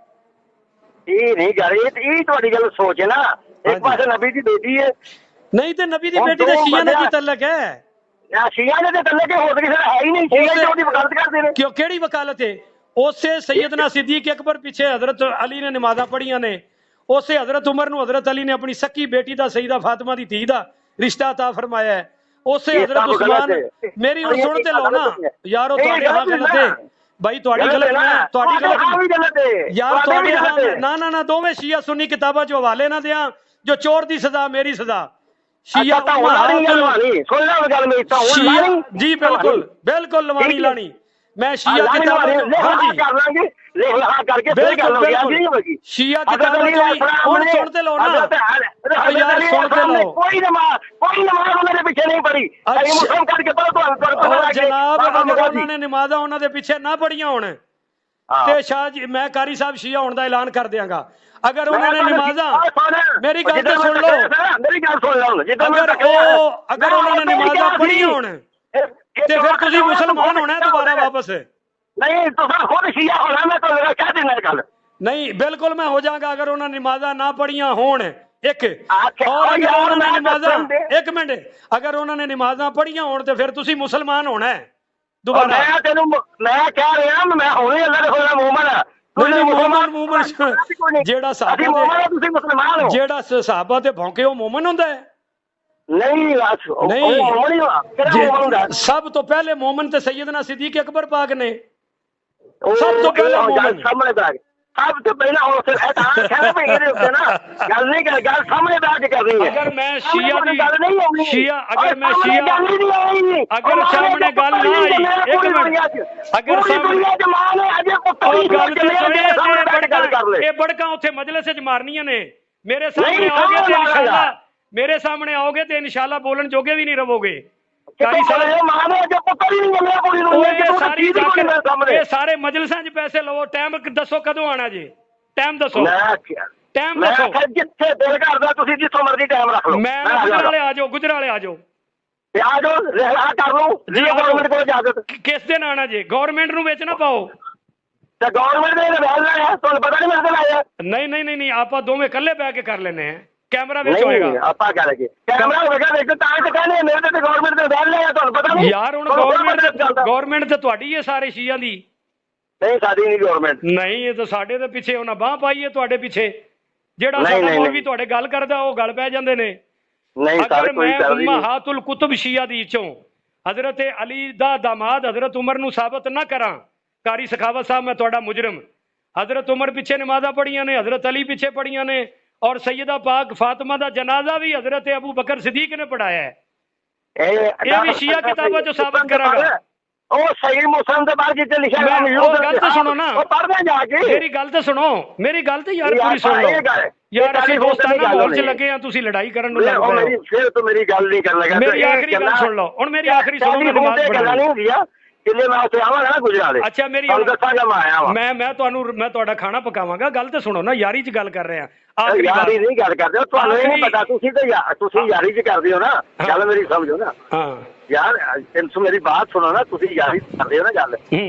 ਇਹ ਨਹੀਂ ਕਰ ਇਹ ਤੁਹਾਡੀ ਗੱਲ ਸੋਚ ਹੈ ਨਾ ਇੱਕ ਪਾਸੇ ਨਬੀ ਦੀ ਬੇਟੀ ਹੈ ਨਹੀਂ ਤੇ ਨਬੀ ਦੀ ਬੇਟੀ ਤੇ ਸ਼ੀਆ ਨਾਲ ਕੀ ਤਲਕ ਹੈ ਸ਼ੀਆ ਦੇ ਤਲਕ ਹੋਰ ਕਿਸੇ ਦਾ ਹੈ ਹੀ ਨਹੀਂ ਸ਼ੀਆ ਉਹਦੀ ਵਕਾਲਤ ਕਰਦੇ ਨੇ ਕਿਉਂ ਕਿਹੜੀ ਵਕਾਲਤ ਹੈ ਉਸੇ ਸੈਯਦਨਾ ਸਿੱਦੀਕ ਅਕਬਰ ਪਿੱਛੇ ਹਜ਼ਰਤ ਅਲੀ ਨੇ ਨਮਾਜ਼ਾਂ ਪੜ੍ਹੀਆਂ ਨੇ ਉਸੇ ਹਜ਼ਰਤ ਉਮਰ ਨੂੰ ਹਜ਼ਰਤ ਅਲੀ ਨੇ ਆਪਣੀ ਸੱਕੀ ਬੇਟੀ ਦਾ ਸਈਦਾ ਫਾਤਿਮਾ ਦੀ ਧੀ ਦਾ ਰਿਸ਼ਤਾ ਤਾ ਫਰਮਾਇਆ ਹੈ ਉਸੇ ਹਜ਼ਰਤ ਉਸਮਾਨ ਮੇਰੀ ਹੁਣ ਸੁਣ ਤੇ ਲਓ ਨਾ ਯਾਰੋ ਤੁਹਾਡੇ ਹਾਂ ਗਲਤ ਹੈ ਭਾਈ ਤੁਹਾਡੀ ਗਲਤ ਯਾਰ ਤੁਹਾਡੇ ਨਾ ਦੋਵੇਂ ਸ਼ੀਆ ਸੁन्नी ਕਿਤਾਬਾਂ ਚ ਹਵਾਲੇ ਨਾ ਦਿਆਂ ਜੋ ਚੋਰ ਦੀ ਸਜ਼ਾ ਮੇਰੀ ਸਜ਼ਾ ਸ਼ੀਆ ਜੀ ਬਿਲਕੁਲ ਲਵਾਣੀ ਲਾਣੀ ਮੈਂ ਸ਼ੀਆ ਕਿਤਾਬਾਂ ਹਾਂਜੀ ਸ਼ੀਆ ਕਿਤਾਬਾਂ ਹੁਣ ਸੁਣ ਤੇ ਲਓ ਨਾ ਯਾਰ ਸੁਣ ਤੇ ਲਓ ਕੋਈ ਨਮਾਜ਼ ਉਹਨਾਂ ਦੇ ਪਿੱਛੇ ਨਹੀਂ ਪੜੀ ਮੁਸਲਮਾਨ ਕਰਕੇ ਜਨਾਬ ਅਗਰ ਉਹਨਾਂ ਨੇ ਨਮਾਜ਼ਾਂ ਉਹਨਾਂ ਦੇ ਪਿੱਛੇ ਨਾ ਪੜੀਆਂ ਹੋਣ ਤੇ ਸ਼ਾਹ ਜੀ ਮੈਂ ਕਾਰੀ ਸਾਹਿਬ ਸ਼ੀਆ ਹੋਣ ਦਾ ਐਲਾਨ ਕਰ ਦਿਆਂਗਾ ਅਗਰ ਉਹਨਾਂ ਨੇ ਨਮਾਜ਼ਾਂ ਮੇਰੀ ਗੱਲ ਤਾਂ ਸੁਣ ਲਓ ਅਗਰ ਉਹਨਾਂ ਨੇ ਨਮਾਜ਼ਾਂ ਪੜ੍ਹੀਆਂ ਹੋਣ ਤੇ ਫਿਰ ਤੁਸੀਂ ਮੁਸਲਮਾਨ ਹੋਣਾ ਦੁਬਾਰਾ ਵਾਪਸ ਨਹੀਂ ਤੁਸੀਂ ਖੁਦ ਸ਼ੀਆ ਹੋਣਾ ਮੈਂ ਤੁਹਾਨੂੰ ਕਹਿ ਦਿੰਦਾ ਗੱਲ ਨਹੀਂ ਬਿਲਕੁਲ ਮੈਂ ਹੋ ਜਾਵਾਂਗਾ ਅਗਰ ਉਹਨਾਂ ਨੇ ਨਮਾਜ਼ਾਂ ਨਾ ਪੜ੍ਹੀਆਂ ਹੋਣ ਇੱਕ ਔਰ ਅਗਰ ਉਹਨਾਂ ਨੇ ਨਮਾਜ਼ਾਂ ਇੱਕ ਮਿੰਟ ਅਗਰ ਉਹਨਾਂ ਨੇ ਨਮਾਜ਼ਾਂ ਪੜ੍ਹੀਆਂ ਹੋਣ ਤੇ ਫਿਰ ਤੁਸੀਂ ਮੁਸਲਮਾਨ ਹੋਣਾ ਹੈ ਦੁਬਾਰਾ ਮੈਂ ਕਹਿ ਰਿਹਾ ਮੈਂ ਹੁਣੇ ਅੱਲਾਹ ਦੇ ਖੁਦਾ ਮੂਮਨ ਜਿਹੜਾ ਸਾਹਬਾ ਤੇ ਭੌਂਕੇ ਉਹ ਮੂਮਨ ਹੁੰਦਾ ਹੈ ਨਹੀਂ ਸਭ ਤੋਂ ਪਹਿਲੇ ਮੂਮਨ ਤੇ ਸੈਯਦਨਾ ਸਿੱਦੀਕ ਅਕਬਰ ਪਾਕ ਨੇ ਸਭ ਤੋਂ ਪਹਿਲੇ ਮੂਮਨ ਸਾਹਮਣੇ ਬੈਠ ਸਭ ਤੋਂ ਪਹਿਲਾਂ ਹੁਣ ਇਹਦੇ ਉੱਤੇ ਨਾ ਗੱਲ ਨਹੀਂ ਕਰ ਗੱਲ ਸਾਹਮਣੇ ਬੈਠ ਕੇ ਕਰਨੀ ਹੈ ਅਗਰ ਮੈਂ ਸ਼ੀਆ ਦੀ ਸ਼ੀਆ ਅਗਰ ਮੈਂ ਸ਼ੀਆ ਅਗਰ ਸਾਹਮਣੇ ਗੱਲ ਨਾ ਆਈ ਇੱਕ ਮਿੰਟ ਅਗਰ ਸਾਹਮਣੇ ਇਹ ਬੜਕਾਂ ਉੱਥੇ ਮਜਲਿਸ ਚ ਮਾਰਨੀਆਂ ਨੇ ਮੇਰੇ ਸਾਹਮਣੇ ਆਓਗੇ ਤੇ ਇਨਸ਼ਾਅੱਲਾ ਮੇਰੇ ਸਾਹਮਣੇ ਆਓਗੇ ਤੇ ਇਨਸ਼ਾਅੱਲਾ ਬੋਲਣ ਜੋਗੇ ਵੀ ਨਹੀਂ ਰਹੋਗੇ ਕਾਰੀ ਸਾਹਿਬ ਇਹ ਸਾਰੇ ਮਜਲਿਸਾਂ 'ਚ ਪੈਸੇ ਲਵੋ ਟਾਈਮ ਦੱਸੋ ਕਦੋਂ ਆਣਾ ਜੀ ਟਾਈਮ ਦੱਸੋ ਟਾਈਮ ਦੱਸੋ ਜਿੱਥੇ ਦਿਲ ਕਰਦਾ ਤੁਸੀਂ ਜਿੱਥੋਂ ਮਰਜ਼ੀ ਟਾਈਮ ਰੱਖ ਲਓ ਮੈਂ ਗੁਜਰਾਲੇ ਆ ਜਾਓ ਗੁਜਰਾਲੇ ਆ ਜਾਓ ਕਰ ਲਓ ਜੀ ਗਵਰਨਮੈਂਟ ਕੋਲ ਇਜਾਜ਼ਤ ਕਿਸ ਦਿਨ ਆਣਾ ਜੀ ਗਵਰਨਮੈਂਟ ਨੂੰ ਵਿੱਚ ਨਾ ਪਾਓ ਤੇ ਗਵਰਨਮੈਂਟ ਨੇ ਵੈਲ ਲਾਇਆ ਤੁਹਾਨੂੰ ਪਤਾ ਨਹੀਂ ਮਿਲਦਾ ਲਾਇਆ ਨਹੀਂ ਆਪਾਂ ਦੋਵੇਂ ਇਕੱਲੇ ਬਹਿ ਕੇ ਕਰ ਲੈਨੇ ਆ ਕੈਮਰਾ ਵਿੱਚ ਹੋਏਗਾ। ਆਪਾਂ ਕਰਾਂਗੇ ਕੈਮਰਾ ਹੋਵੇਗਾ ਵਿੱਚ ਤਾਂ ਕਹਿੰਦੇ ਮੇਰੇ ਤੇ ਗਵਰਨਮੈਂਟ ਤੇ ਬੈਨ ਲਿਆ ਤੁਹਾਨੂੰ ਪਤਾ ਨਹੀਂ ਯਾਰ। ਹੁਣ ਗਵਰਨਮੈਂਟ ਤੇ ਤੁਹਾਡੀ ਹੈ ਸਾਰੇ ਸ਼ੀਆਂ ਦੀ, ਨਹੀਂ ਸਾਡੀ ਨਹੀਂ ਗਵਰਨਮੈਂਟ। ਨਹੀਂ ਇਹ ਤਾਂ ਸਾਡੇ ਦੇ ਪਿੱਛੇ ਉਹਨਾਂ ਬਾਹ ਪਾਈ ਹੈ ਤੁਹਾਡੇ ਪਿੱਛੇ। ਜਿਹੜਾ ਸਾਡਾ ਮੌਲਵੀ ਤੁਹਾਡੇ ਗੱਲ ਕਰਦਾ ਉਹ ਗੱਲ ਪੈ ਜਾਂਦੇ ਨੇ। ਨਹੀਂ ਅਗਰ ਮੈਂ ਉਮਹਾਤੁਲ ਕੁਤਬ ਸ਼ੀਆ ਦੀ ਚੋਂ ਹਜ਼ਰਤ ਅਲੀ ਦਾ ਦਾਮਾਦ ਹਜ਼ਰਤ ਉਮਰ ਨੂੰ ਸਾਬਤ ਨਾ ਕਰਾਂ, ਕਾਰੀ ਸਖਾਵਤ ਸਾਹਿਬ ਮੈਂ ਤੁਹਾਡਾ ਮੁਜਰਮ। ਹਜ਼ਰਤ ਉਮਰ ਪਿੱਛੇ ਨਮਾਜ਼ਾਂ ਪੜੀਆਂ ਨੇ, ਹਜ਼ਰਤ ਅਲੀ ਪਿੱਛੇ ਪੜੀਆਂ ਨੇ, ਔਰ ਸੈਯਦਾ ਪਾਕ ਫਾਤਿਮਾ ਦਾ ਜਨਾਜ਼ਾ ਵੀ ਹਜ਼ਰਤ ਅਬੂ ਬਕਰ ਸਿद्दीक ਨੇ ਪੜਾਇਆ ਹੈ। ਇਹ ਵੀ ਸ਼ੀਆ ਕਿਤਾਬਾਂ ਚੋਂ ਸਾਬਤ ਕਰਾਂਗਾ। ਉਹ ਸਹੀ ਮੁਸਲਮਾਨ ਦੇ ਬਾਰੇ ਜਿੱਥੇ ਲਿਖਿਆ ਹੈ ਉਹ ਗੱਲ ਤਾਂ ਸੁਣੋ ਨਾ, ਉਹ ਪੜ੍ਹਦੇ ਜਾ ਕੇ। ਮੇਰੀ ਗੱਲ ਤਾਂ ਸੁਣੋ, ਮੇਰੀ ਗੱਲ ਤਾਂ ਯਾਰ ਪੂਰੀ ਸੁਣ ਲਓ ਯਾਰ। ਅਸੀਂ ਦੋਸਤਾਨਾ ਮਾਹੌਲ 'ਚ ਲੱਗੇ ਆ, ਤੁਸੀਂ ਲੜਾਈ ਕਰਨ ਨੂੰ ਲੱਗ ਪਏ ਹੋ। ਫਿਰ ਤੂੰ ਮੇਰੀ ਗੱਲ ਨਹੀਂ ਕਰਨ ਲੱਗਾ। ਮੇਰੀ ਆਖਰੀ ਗੱਲ ਸੁਣ ਲਓ ਹੁਣ, ਮੇਰੀ ਆਖਰੀ ਸੁਣੋ। ਮੈਂ ਨਮਾਜ਼ ਪੜ੍ਹਨਾ ਨਹੀਂ ਹੁੰਦੀਆਂ ਕਿਲੇ ਮੈਂ ਉੱਥੇ ਆਵਾਂਗਾ ਨਾ ਗੁਜਰਾਲੇ। ਅੱਛਾ ਮੇਰੀ ਦੱਸਾਂਗਾ ਮੈਂ ਆਇਆ ਵਾਂ। ਮੈਂ ਤੁਹਾਡਾ ਖਾਣਾ ਪਕਾਵਾਂਗਾ। ਗੱਲ ਤਾਂ ਸੁਣੋ ਨਾ, ਯਾਰੀ 'ਚ ਗੱਲ ਕਰ ਰਹੇ ਆ। ਯਾਰੀ ਨਹੀਂ ਗੱਲ ਕਰਦੇ, ਤੁਹਾਨੂੰ ਇਹ ਨਹੀਂ ਪਤਾ। ਤੁਸੀਂ ਯਾਰੀ 'ਚ ਕਰਦੇ ਹੋ ਨਾ ਗੱਲ, ਮੇਰੀ ਸਮਝੋ ਨਾ। ਹਾਂ ਯਾਰ ਮੇਰੀ ਬਾਤ ਸੁਣੋ ਨਾ, ਤੁਸੀਂ ਯਾਰੀ ਕਰਦੇ ਹੋ ਨਾ ਗੱਲ,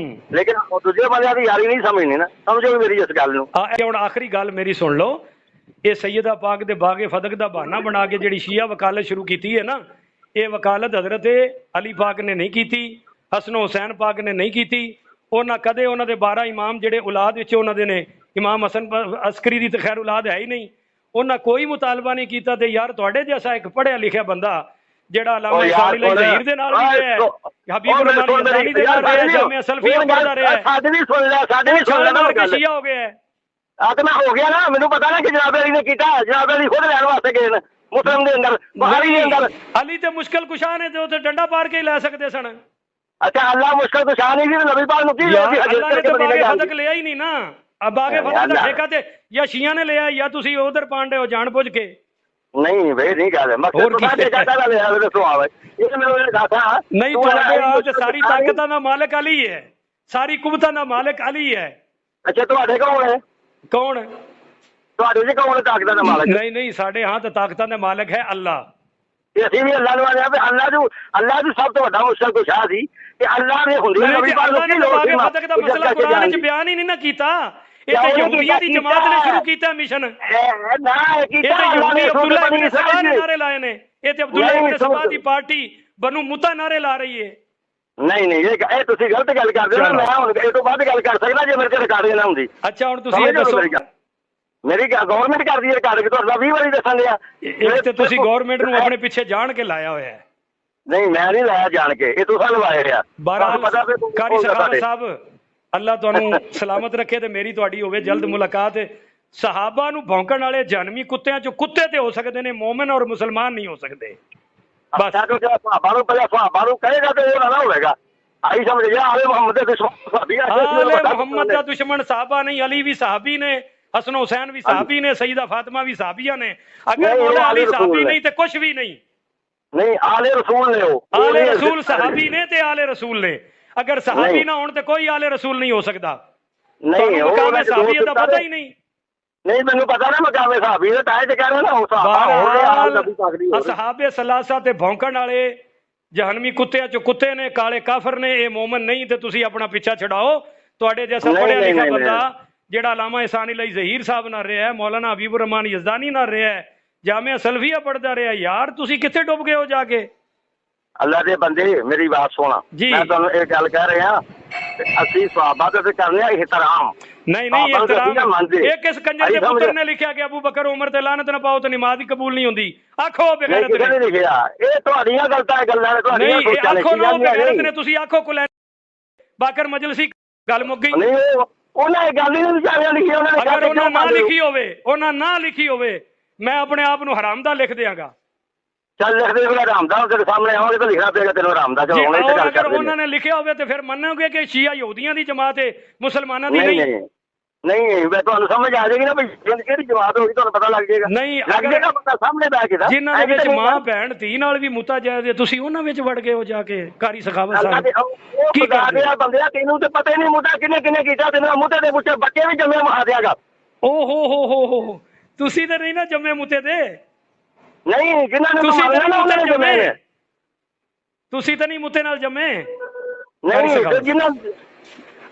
ਲੇਕਿਨ ਦੂਜੇ ਬੰਦਿਆਂ ਦੀ ਯਾਰੀ ਨਹੀਂ ਸਮਝਣੀ ਨਾ, ਸਮਝੋ ਮੇਰੀ ਇਸ ਗੱਲ ਨੂੰ। ਹੁਣ ਆਖਰੀ ਗੱਲ ਮੇਰੀ ਸੁਣ ਲਓ। ਇਹ ਸੈਯਦਾ ਪਾਕ ਦੇ ਬਾਗੇ ਫਦਕ ਦਾ ਬਹਾਨਾ ਬਣਾ ਕੇ ਜਿਹੜੀ ਸ਼ੀਆ ਵਕਾਲਤ ਸ਼ੁਰੂ ਕੀਤੀ ਹੈ ਨਾ, ਇਹ ਵਕਾਲਤ ਹਜ਼ਰਤ ਅਲੀ ਪਾਕ ਨੇ ਨਹੀਂ ਕੀਤੀ, ਹਸਨ ਹੁਸੈਨ ਪਾਕ ਨੇ ਨਹੀਂ ਕੀਤੀ। ਉਹਨਾਂ ਕਦੇ ਉਹਨਾਂ ਦੇ 12 ਇਮਾਮ ਜਿਹੜੇ ਔਲਾਦ ਵਿੱਚ ਉਹਨਾਂ ਦੇ ਨੇ, ਇਮਾਮ ਹਸਨ ਅਸਕਰੀ ਦੀ ਤਾਂ ਖੈਰ ਔਲਾਦ ਹੈ ਹੀ ਨਹੀਂ, ਉਹਨਾਂ ਕੋਈ ਮੁਤਾਲਬਾ ਨਹੀਂ ਕੀਤਾ। ਤੇ ਯਾਰ ਤੁਹਾਡੇ ਜੈਸਾ ਇੱਕ ਪੜ੍ਹਿਆ ਲਿਖਿਆ ਬੰਦਾ ਜਿਹੜਾ ਅਲਾਮਾ ਇਸਾਨੀ ਲਈ ਜ਼ਹੀਰ ਦੇ ਨਾਲ ਵੀ ਰਿਹਾ, ਹਬੀਬ ਰਹਿਮਾਨ ਯਜ਼ਾਨੀ ਦੇ ਨਾਲ ਰਿਹਾ, ਜਾਮਿਆ ਸਲਫੀਆ ਪੜ੍ਹਦਾ ਰਿਹਾ। ਸਾਡੇ ਵੀ ਸੁਣ ਲੈ, ਸਾਡੇ ਵੀ ਸੁਣ ਲੈ ਕੇ ਸ਼ੀਆ ਹੋ ਗਿਆ। ਆ ਤੇ ਮੈਂ ਹੋ ਗਿਆ ਨਾ, ਮੈਨੂੰ ਪਤਾ ਨਾ ਕਿ ਜਨਾਬ ਅਲੀ ਨੇ ਕੀਤਾ। ਜਨਾਬ ਅਲੀ ਖੁਦ ਲੈਣ ਵਾਸਤੇ ਗਏ ਨੇ ਮੁਸਲਮ ਦੇ ਅੰਦਰ, ਬੁਖਾਰੀ ਦੇ ਅੰਦਰ। ਅਲੀ ਤੇ ਮੁਸ਼ਕਲ ਕੁਸ਼ਾ ਨੇ ਤੇ ਉੱਥੇ ਡੰਡਾ ਪਾੜ ਕੇ ਲੈ ਸਕਦੇ ਸਨ। ਅੱਛਾ ਅੱਲਾ ਮੁਸ਼ਕਲ ਕੁਸ਼ਾ ਨਹੀਂ ਸੀ, ਨਬੀ ਪਾਕ ਨੂੰ ਕੀ ਲਿਆ ਸੀ? ਅੱਲਾ ਨੇ ਤਾਂ ਬਾਗੇ ਫਦਕ ਲਿਆ ਹੀ ਨਹੀਂ ਨਾ। ਬਾਗੇ ਫਦਕ ਦਾ ਠੇਕਾ ਤੇ ਜਾਂ ਸ਼ੀਆ ਨੇ ਲਿਆ ਜਾਂ ਤੁਸੀਂ ਉਧਰ ਪਾਂਡੇ ਹੋ ਜਾਣ ਬੁੱਝ ਕੇ। ਨਹੀਂ ਬਈ ਨਹੀਂ ਗੱਲ, ਮਕਸਦ ਤੁਹਾਡੇ ਚਾਚਾ ਦਾ ਲਿਆ ਮੇਰੇ ਸੁਆਬ ਇਹ ਮੈਨੂੰ ਦੱਸਾ। ਨਹੀਂ ਤੁਹਾਡੇ ਆ ਤੇ ਸਾਰੀ ਤਾਕਤਾਂ ਦਾ ਮਾਲਕ ਅਲੀ ਹੈ, ਸਾਰੀ ਕੁਵਤਾਂ ਦਾ ਮਾਲਕ ਅਲੀ ਹੈ। ਅੱਛਾ ਤੁਹਾਡੇ ਕੌਣ ਹੈ? ਕੌਣ ਤੁਹਾਡੇ ਜੀ ਕੌਣ ਤਾਕਤਾਂ ਦਾ ਮਾਲਕ? ਨਹੀਂ ਸਾਡੇ ਹਾਂ ਤਾਂ ਤਾਕਤਾਂ ਦਾ ਮਾਲਕ ਹੈ ਅੱਲਾ। ਤੇ ਅਸੀਂ ਵੀ ਅੱਲਾ ਨੂੰ ਆਇਆ ਵੀ ਅੱਲਾ ਦੀ ਸਭ ਤੋਂ ਵੱਡਾ ਮੁਸ਼ਕਲ ਕੁਸ਼ਾ ਸੀ ਕਿ ਅੱਲਾ ਨੇ ਹੁੰਦੀ ਹੈ ਨਬੀ ਪਾਕ ਨੂੰ ਕੀ ਲੋੜ ਸੀ? ਫਦਕ ਦਾ ਮਸਲਾ ਕੁਰਾਨ ਵਿੱਚ ਬਿਆਨ ਹੀ ਨਹੀਂ ਨਾ ਕੀਤਾ। ਇਹ ਤੇ ਯਹੂਦੀਆਂ ਦੀ ਜਮਾਤ ਨੇ ਸ਼ੁਰੂ ਕੀਤਾ ਮਿਸ਼ਨ। ਨਾ ਕੀਤਾ ਅਬਦੁੱਲਾ ਇਬਨ ਸਬਾ ਨੇ ਨਾਰੇ ਲਾਏ ਨੇ। ਇਹ ਤੇ ਅਬਦੁੱਲਾ ਇਬਨ ਸਬਾ ਦੀ ਪਾਰਟੀ ਬਨੂ ਮੁਤਾ ਨਾਰੇ ਲਾ ਰਹੀ ਹੈ। ਨਹੀਂ ਇਹ ਤੁਸੀਂ ਗਲਤ ਗੱਲ ਕਰਦੇ ਹੋ। ਮੈਂ ਹੁਣ ਇਹ ਤੋਂ ਬਾਅਦ ਗੱਲ ਕਰ ਸਕਦਾ ਜੇ ਮੇਰੇ ਤੇ ਰਿਕਾਰਡਿੰਗ ਨਾ ਹੁੰਦੀ। ਅੱਛਾ ਹੁਣ ਤੁਸੀਂ ਇਹ ਦੱਸੋ, ਮੇਰੀ ਗਵਰਨਮੈਂਟ ਕਰਦੀ ਹੈ ਰਿਕਾਰਡ ਕਿ ਤੁਹਾਡਾ 20 ਵਾਰੀ ਦੱਸਣ ਲਿਆ। ਇਹ ਤੇ ਤੁਸੀਂ ਗਵਰਨਮੈਂਟ ਨੂੰ ਆਪਣੇ ਪਿੱਛੇ ਜਾਣ ਕੇ ਲਾਇਆ ਹੋਇਆ ਹੈ। ਨਹੀਂ ਮੈਂ ਨਹੀਂ ਲਾਇਆ ਜਾਣ ਕੇ, ਇਹ ਤੁਸੀਂ ਲਵਾਏ ਆ। ਕਾਰੀ ਸਖਾਵਤ ਸਾਹਿਬ ਅੱਲਾ ਤੁਹਾਨੂੰ ਸਲਾਮਤ ਰੱਖੇ ਤੇ ਮੇਰੀ ਤੁਹਾਡੀ ਹੋਵੇ ਜਲਦ ਮੁਲਾਕਾਤ। ਸਹਾਬਾ ਨੂੰ ਭੌਂਕਣ ਵਾਲੇ ਜਹਨਮੀ ਕੁੱਤਿਆਂ ਚੋਂ ਕੁੱਤੇ ਤੇ ਹੋ ਸਕਦੇ ਨੇ, ਮੋਮਨ ਔਰ ਮੁਸਲਮਾਨ ਨਹੀਂ ਹੋ ਸਕਦੇ। ਬਸ ਸਹਾਬਾ ਨੂੰ ਪਹਿਲਾਂ ਸਹਾਬਾ ਨੂੰ ਕਹੇਗਾ ਤੇ ਉਹ ਨਾ ਹੋਵੇਗਾ। ਆਈ ਸਮਝ ਗਿਆ ਆਲੇ ਮੁਹੰਮਦ ਦੇ ਦੁਸ਼ਮਣ। ਆਲੇ ਮੁਹੰਮਦ ਦਾ ਦੁਸ਼ਮਣ ਸਹਾਬਾ ਨਹੀਂ, ਅਲੀ ਵੀ ਸਹਾਬੀ ਨੇ, ਹਸਨ ਹੁਸੈਨ ਵੀ ਸਹਾਬੀ ਨੇ, ਸਈਦਾ ਫਾਤਿਮਾ ਵੀ ਸਹਾਬੀਆਂ ਨੇ। ਅਗਰ ਮੌਲਾ ਅਲੀ ਸਹਾਬੀ ਨਹੀਂ ਤੇ ਕੁਛ ਵੀ ਨਹੀਂ। ਨਹੀਂ ਆਲੇ ਰਸੂਲ ਨੇ, ਉਹ ਆਲੇ ਰਸੂਲ ਸਹਾਬੀ ਨੇ ਤੇ ਆਲੇ ਰਸੂਲ ਨੇ। ਅਗਰ ਸਹਾਬੀ ਨਾ ਹੋਣ ਤੇ ਕੋਈ ਆਲੇ ਰਸੂਲ ਨਹੀਂ ਹੋ ਸਕਦਾ। ਨਹੀਂ ਮਕਾਮ ਸਹਾਬੀਅਤ ਦਾ ਪਤਾ ਹੀ ਨਹੀਂ। ਨਹੀਂ ਮੈਨੂੰ ਪਤਾ ਨਾ ਮਕਾਮ ਸਹਾਬੀ ਦਾ, ਤਾਂ ਇਹ ਕਹਿ ਰਿਹਾ ਨਾ ਉਹ ਸਹਾਬਾ ਸਹਾਬੇ ਸਲਾਸਾ ਤੇ ਭੌਂਕਣ ਵਾਲੇ ਜਹਨਮੀ ਕੁੱਤਿਆਂ ਚੋਂ ਕੁੱਤੇ ਨੇ, ਕਾਲੇ ਕਾਫਰ ਨੇ, ਇਹ ਮੋਮਨ ਨਹੀਂ। ਤੇ ਤੁਸੀਂ ਆਪਣਾ ਪਿੱਛਾ ਛਡਾਓ। ਤੁਹਾਡੇ ਜੈਸਾ ਪੜ੍ਹਿਆ ਲਿਖਿਆ ਬੰਦਾ ਜਿਹੜਾ ਅਲਾਮਾ ਇਸਾਨੀ ਲਈ ਜ਼ਹੀਰ ਸਾਹਿਬ ਨਾਲ ਰਿਹਾ ਹੈ, ਮੌਲਾਨਾ ਹਬੀਬ ਰਹਿਮਾਨ ਯਜ਼ਦਾਨੀ ਨਾਲ ਰਿਹਾ ਹੈ, ਜਾਮਿਆ ਸਲਫੀਆ ਪੜ੍ਹਦਾ ਰਿਹਾ। ਯਾਰ ਤੁਸੀਂ ਕਿੱਥੇ ਡੁੱਬ ਗਏ ਹੋ ਜਾ ਕੇ? ਅੱਲਾ ਦੇ ਬੰਦੇ ਮੇਰੀ ਬਾਤ ਸੁਣਾ, ਮੈਂ ਤੁਹਾਨੂੰ ਇਹ ਗੱਲ ਕਹਿ ਰਿਹਾ ਅਸੀਂ ਸਹਾਬਾ ਤੇ ਕਰਨੇ ਆ ਇਹਤਰਾਮ। ਨਹੀਂ ਇਹਤਰਾਮ ਇਹ ਕਿਸ ਕੰਜਰ ਦੇ ਪੁੱਤਰ ਨੇ ਲਿਖਿਆ ਕਿ ਅਬੂ ਬਕਰ ਉਮਰ ਤੇ ਲਾਨਤ ਨਾ ਪਾਓ ਤੇ ਨਮਾਜ਼ ਹੀ ਕਬੂਲ ਨਹੀਂ ਹੁੰਦੀ? ਆਖੋ ਬੇਗੈਰਤ ਨੇ ਲਿਖਿਆ। ਇਹ ਤੁਹਾਡੀਆਂ ਗੱਲਾਂ ਤੁਹਾਡੀਆਂ ਸੋਚਾਂ ਨੇ। ਆਖੋ ਨਾ ਬੇਗੈਰਤ ਨੇ, ਤੁਸੀਂ ਆਖੋ ਕੁਲੈਨ ਬਾਕਰ ਮਜਲਸੀ ਗੱਲ ਮੁੱਕ ਗਈ। ਨਹੀਂ ਉਹਨਾਂ ਇਹ ਗੱਲ ਹੀ ਨਹੀਂ ਵਿਚਾਰਿਆਂ ਲਿਖੀ। ਅਗਰ ਉਹਨਾਂ ਨਾ ਲਿਖੀ ਹੋਵੇ, ਉਹਨਾਂ ਨਾ ਲਿਖੀ ਹੋਵੇ, ਮੈਂ ਆਪਣੇ ਆਪ ਨੂੰ ਹਰਾਮ ਦਾ ਲਿਖ ਦਿਆਂਗਾ। ਚੱਲ ਲਿਖ ਦੇ ਹਰਾਮ ਦਾ, ਤੇਰੇ ਸਾਹਮਣੇ ਆਵਾਂਗੇ ਤਾਂ ਲਿਖਣਾ ਪਏਗਾ ਤੈਨੂੰ ਹਰਾਮ ਦਾ। ਅਗਰ ਉਹਨਾਂ ਨੇ ਲਿਖਿਆ ਹੋਵੇ ਤੇ ਫਿਰ ਮੰਨੋਗੇ ਕਿ ਸ਼ੀਆ ਯਹੂਦੀਆਂ ਦੀ ਜਮਾਤ ਹੈ, ਮੁਸਲਮਾਨਾਂ ਦੀ ਨਹੀਂ? ਨਹੀਂ ਮੈਂ ਤੁਹਾਨੂੰ ਸਮਝ ਆ ਜਾਏਗੀ ਨਾ ਵੀ ਕਿਹੜੀ ਜਮਾਤ ਹੋਗੀ, ਤੁਹਾਨੂੰ ਪਤਾ ਲੱਗ ਜਾਏਗਾ। ਨਹੀਂ ਅਗਰ ਬੰਦਾ ਸਾਹਮਣੇ ਬੈਠ ਕੇ ਜਿਨ੍ਹਾਂ ਦੇ ਵਿੱਚ ਮਾਂ ਭੈਣ ਧੀ ਨਾਲ ਵੀ ਮੁੱਤਾ ਜਾਇਜ਼, ਤੁਸੀਂ ਉਹਨਾਂ ਵਿੱਚ ਵੜ ਗਏ ਹੋ ਜਾ ਕੇ। ਕਾਰੀ ਸਖਾਵਤ ਸਾਹਿਬ ਕੀ ਕਰਦੇ ਆ ਬੰਦਿਆ? ਤੈਨੂੰ ਤੇ ਪਤਾ ਹੀ ਨਹੀਂ ਮੁੱਦਾ ਕਿੰਨੇ ਕੀਤਾ। ਤੈਨੂੰ ਮੁੱਦੇ ਦੇ ਪੁੱਛੇ ਬੱਚੇ ਵੀ ਜੰਮੇ ਮਹਾ ਦਿਆਗਾ। ਓ ਹੋ ਤੁਸੀਂ ਤੇ ਨਹੀਂ ਨਾ ਜੰਮੇ ਮੁੱਤੇ ਤੇ? ਨਹੀਂ ਜਿਨ੍ਹਾਂ ਨੇ ਤੁਸੀਂ ਤਾਂ ਨਹੀਂ ਮੁੱਤੇ ਨਾਲ ਜੰਮੇ। ਨਹੀਂ ਜਿਨ੍ਹਾਂ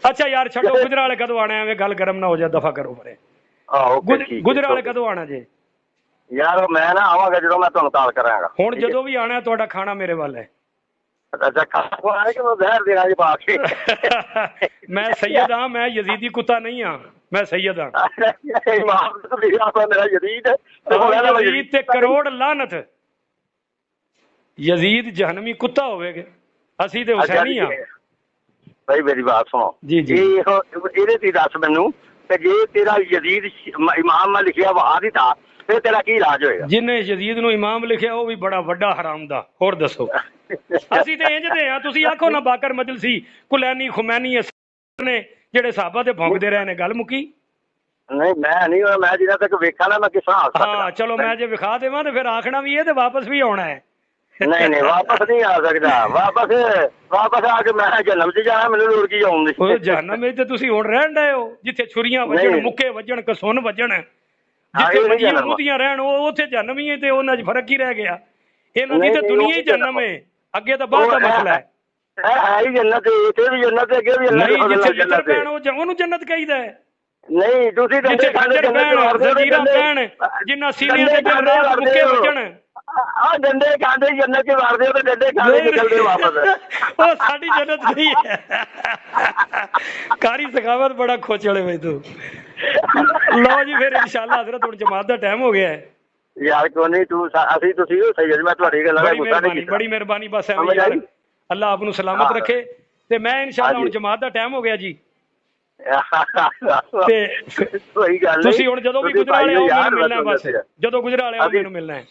ਅੱਛਾ ਯਾਰ ਛੱਡੋ, ਗੁਜਰਾਂ ਵਾਲੇ ਕਦੋਂ ਆਣਾ? ਐਵੇਂ ਗੱਲ ਗਰਮ ਨਾ ਹੋ ਜਾ, ਦਫਾ ਕਰੋ ਪਰੇ। ਗੁਜਰਾਂ ਵਾਲੇ ਕਦੋਂ ਆਣਾ ਜੇ? ਯਾਰ ਮੈਂ ਨਾ ਆਵਾਂਗਾ ਜਦੋਂ ਮੈਂ ਤੁਹਾਨੂੰ ਕਾਲ ਕਰਾਂਗਾ। ਹੁਣ ਜਦੋਂ ਵੀ ਆਣਾ ਤੁਹਾਡਾ ਖਾਣਾ ਮੇਰੇ ਵੱਲ ਹੈ। ਅੱਛਾ ਖਾਣਾ ਕਿ ਮੈਂ ਜ਼ਹਿਰ ਦੇਣਾ ਜੀ ਪਾ ਕੇ। ਮੈਂ ਸੈਯਦ ਹਾਂ, ਮੈਂ ਯਜ਼ੀਦੀ ਕੁੱਤਾ ਨਹੀਂ ਹਾਂ, ਮੈਂ ਸੈਯਦ ਹਾਂ। ਮੇਰਾ ਯਜ਼ੀਦ ਯਜ਼ੀਦ ਤੇ ਕਰੋੜ ਲਾਨਤ, ਯਜ਼ੀਦ ਜਹਨਮੀ ਕੁੱਤਾ ਹੋਵੇਗਾ, ਅਸੀਂ ਤੇ ਹੁਸੈਨੀ ਹਾਂ। ਭਾਈ ਮੇਰੀ ਬਾਤ ਸੁਣੋ ਜੀ ਜੀ, ਇਹਦੇ ਤੇ ਦੱਸ ਮੈਨੂੰ ਕਿ ਜੇ ਤੇਰਾ ਯਜ਼ੀਦ ਇਮਾਮ ਮੈਂ ਲਿਖਿਆ ਵਹਾ ਦੀ ਤਾਂ ਫਿਰ ਤੇਰਾ ਕੀ ਇਲਾਜ ਹੋਏਗਾ? ਜਿਹਨੇ ਯਜ਼ੀਦ ਨੂੰ ਇਮਾਮ ਲਿਖਿਆ ਉਹ ਵੀ ਬੜਾ ਵੱਡਾ ਹਰਾਮ ਦਾ। ਹੋਰ ਦੱਸੋ, ਅਸੀਂ ਤੇ ਇੰਜ ਦੇ ਆ, ਤੁਸੀਂ ਆਖੋ ਨਾ ਬਾਕਰ ਮਜਲਸੀ ਕੁਲੈਨੀ ਖੁਮੈਨੀ ਨੇ ਜਿਹੜੇ ਸਾਹਬਾਂ ਤੇ ਭੌਂਕਦੇ ਰਹੇ ਨੇ, ਗੱਲ ਮੁੱਕੀ। ਨਹੀਂ ਮੈਂ ਨਹੀਂ, ਮੈਂ ਜਿੰਨਾ ਤੱਕ ਵੇਖਾ ਨਾ ਮੈਂ ਕਿਸ ਤਰ੍ਹਾਂ। ਹਾਂ ਚਲੋ ਮੈਂ ਜੇ ਵਿਖਾ ਦੇਵਾਂ ਤੇ ਫਿਰ ਆਖਣਾ ਵੀ ਇਹ ਤੇ ਵਾਪਸ ਵੀ ਆਉਣਾ ਹੈ। ਨਹੀਂ ਨਹੀਂ ਵਾਪਸ ਨਹੀਂ ਆ ਸਕਦਾ, ਵਾਪਸ ਆ ਕੇ ਮੈਂ ਜਨਮ ਚ ਜਾਣਾ, ਮੈਨੂੰ ਲੋੜ ਕੀ ਆਉਣ ਦੀ। ਉਹ ਜਹਨਮ ਵਿੱਚ ਤੇ ਤੁਸੀਂ ਹੁਣ ਰਹਿਣ ਡਏ ਹੋ, ਜਿੱਥੇ ਛੁਰੀਆਂ ਵੱਜਣ, ਮੁੱਕੇ ਵੱਜਣ, ਕਸੁੰਨ ਵੱਜਣ, ਜਿੱਥੇ ਵੱਜੀਆਂ ਮੂੰਦੀਆਂ ਰਹਿਣ, ਉਹ ਉੱਥੇ ਜਹਨਮ ਹੀ ਹੈ ਤੇ ਉਹਨਾਂ 'ਚ ਫਰਕ ਹੀ ਰਹਿ ਗਿਆ। ਇਹਨਾਂ ਦੀ ਤੇ ਦੁਨੀਆ ਹੀ ਜਹਨਮ ਹੈ, ਅੱਗੇ ਤਾਂ ਬਾਅਦ ਦਾ ਮਸਲਾ ਹੈ। ਹੈ ਹੀ ਜੰਨਤ, ਇੱਥੇ ਵੀ ਜੰਨਤ ਹੈ, ਅੱਗੇ ਵੀ ਜੰਨਤ। ਨਹੀਂ ਜਿੱਥੇ ਲਿੱਤਰ ਪੈਣ ਉਹਨੂੰ ਜੰਨਤ ਕਹੀਦਾ ਹੈ। ਨਹੀਂ ਤੁਸੀਂ ਜਿੱਥੇ ਖੰਜਰ ਪੈਣ, ਜ਼ੰਜੀਰਾਂ ਪੈਣ, ਜਿੰਨਾ ਸੀਨਿਆਂ ਦੇ ਦਿਨ ਰਾਤ ਮੁੱਕੇ ਵੱਜਣ, ਆ ਡੰਡੇ ਖਾਂਦੇ ਜੰਨਤ ਚ ਮਾਰਦੇ ਹੋ ਤੇ ਡੰਡੇ ਖਾਂਦੇ ਨਿਕਲਦੇ ਵਾਪਸ। ਉਹ ਸਾਡੀ ਜੰਨਤ ਨਹੀਂ ਹੈ। ਕਾਰੀ ਸਖਾਵਤ ਬੜਾ ਖੋਚਲੇ ਬਈ ਤੂੰ। ਲਓ ਜੀ ਫਿਰ ਇਨਸ਼ਾਅੱਲਾ ਹਜ਼ਰਤ ਹੁਣ ਜਮਾਤ ਦਾ ਟਾਈਮ ਹੋ ਗਿਆ ਹੈ। ਯਾਰ ਕੋਈ ਨਹੀਂ ਤੂੰ ਅਸੀਂ ਤੁਸੀਂ ਸਹੀ, ਮੈਂ ਤੁਹਾਡੀ ਗੱਲਾਂ ਦਾ ਗੁੱਸਾ ਨਹੀਂ ਕੀਤਾ। ਬੜੀ ਮਿਹਰਬਾਨੀ, ਬਸ ਐਵੇਂ ਯਾਰ ਅੱਲਾਹ ਆਪ ਨੂੰ ਸਲਾਮਤ ਰੱਖੇ। ਤੇ ਮੈਂ ਇਨਸ਼ਾਅੱਲਾ ਹੁਣ ਜਮਾਤ ਦਾ ਟਾਈਮ ਹੋ ਗਿਆ ਜੀ। ਤੇ ਕੋਈ ਗੱਲ ਨਹੀਂ, ਤੁਸੀਂ ਹੁਣ ਜਦੋਂ ਵੀ ਗੁਜਰਾਲੇ ਆਓ ਮੈਨੂੰ ਮਿਲਣਾ, ਬਸ ਜਦੋਂ ਗੁਜਰਾਲੇ ਆਓ ਮੈਨੂੰ ਮਿਲਣਾ ਹੈ।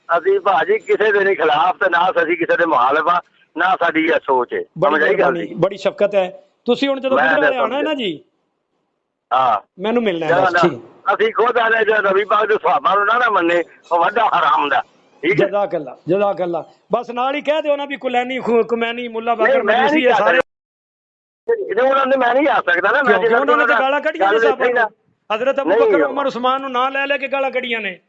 ਅਸੀਂ ਭਾਜੀ ਕਿਸੇ ਦੇ ਨਹੀਂ ਖਿਲਾਫ ਤੇ ਨਾ ਅਸੀਂ ਕਿਸੇ ਦੇ ਮੁਹਾਲਿਫ ਆ, ਨਾ ਸਾਡੀ ਇਹ ਸੋਚ ਹੈ। ਬੜੀ ਸ਼ਫਕਤ ਹੈ। ਤੁਸੀਂ ਹੁਣ ਜਦੋਂ ਗੁਜਰਾਲੇ ਆਉਣਾ ਹੈ ਨਾ ਜੀ, ਹਾਂ ਮੈਨੂੰ ਮਿਲਣਾ ਹੈ ਬਸ। ਅਸੀਂ ਖੁਦ ਆਲੇ ਜੋ ਨਬੀ ਪਾਕ ਦੇ ਸਹਾਬਾ ਨੂੰ ਨਾ ਮੰਨੇ ਉਹ ਵੱਡਾ ਹਰਾਮ ਦਾ। ਜਜ਼ਾਕੱਲਾ ਜਜ਼ਾਕੱਲਾ। ਬਸ ਨਾਲ ਹੀ ਕਹਿ ਦਿਓ ਨਾ ਵੀ ਕੁਲੈਨੀ ਕੁਮੈਨੀ ਮੁੱਲਾ ਬਾਕਰ ਮਜਲਸੀ ਇਹ ਸਾਰੇ ਉਹਨਾਂ ਨੇ ਮੈਂ ਨਹੀਂ ਆ ਸਕਦਾ ਨਾ। ਮੈਂ ਉਹਨਾਂ ਨੇ ਤਾਂ ਗਾਲਾਂ ਕੱਢੀਆਂ ਨੇ ਸਾਹਬਾਂ ਨੂੰ, ਹਜ਼ਰਤ ਅਬੂ ਬਕਰ ਉਮਰ ਉਸਮਾਨ ਨੂੰ ਨਾਂ ਲੈ ਲੈ ਕੇ ਗਾਲਾਂ ਕੱਢੀਆਂ ਨੇ।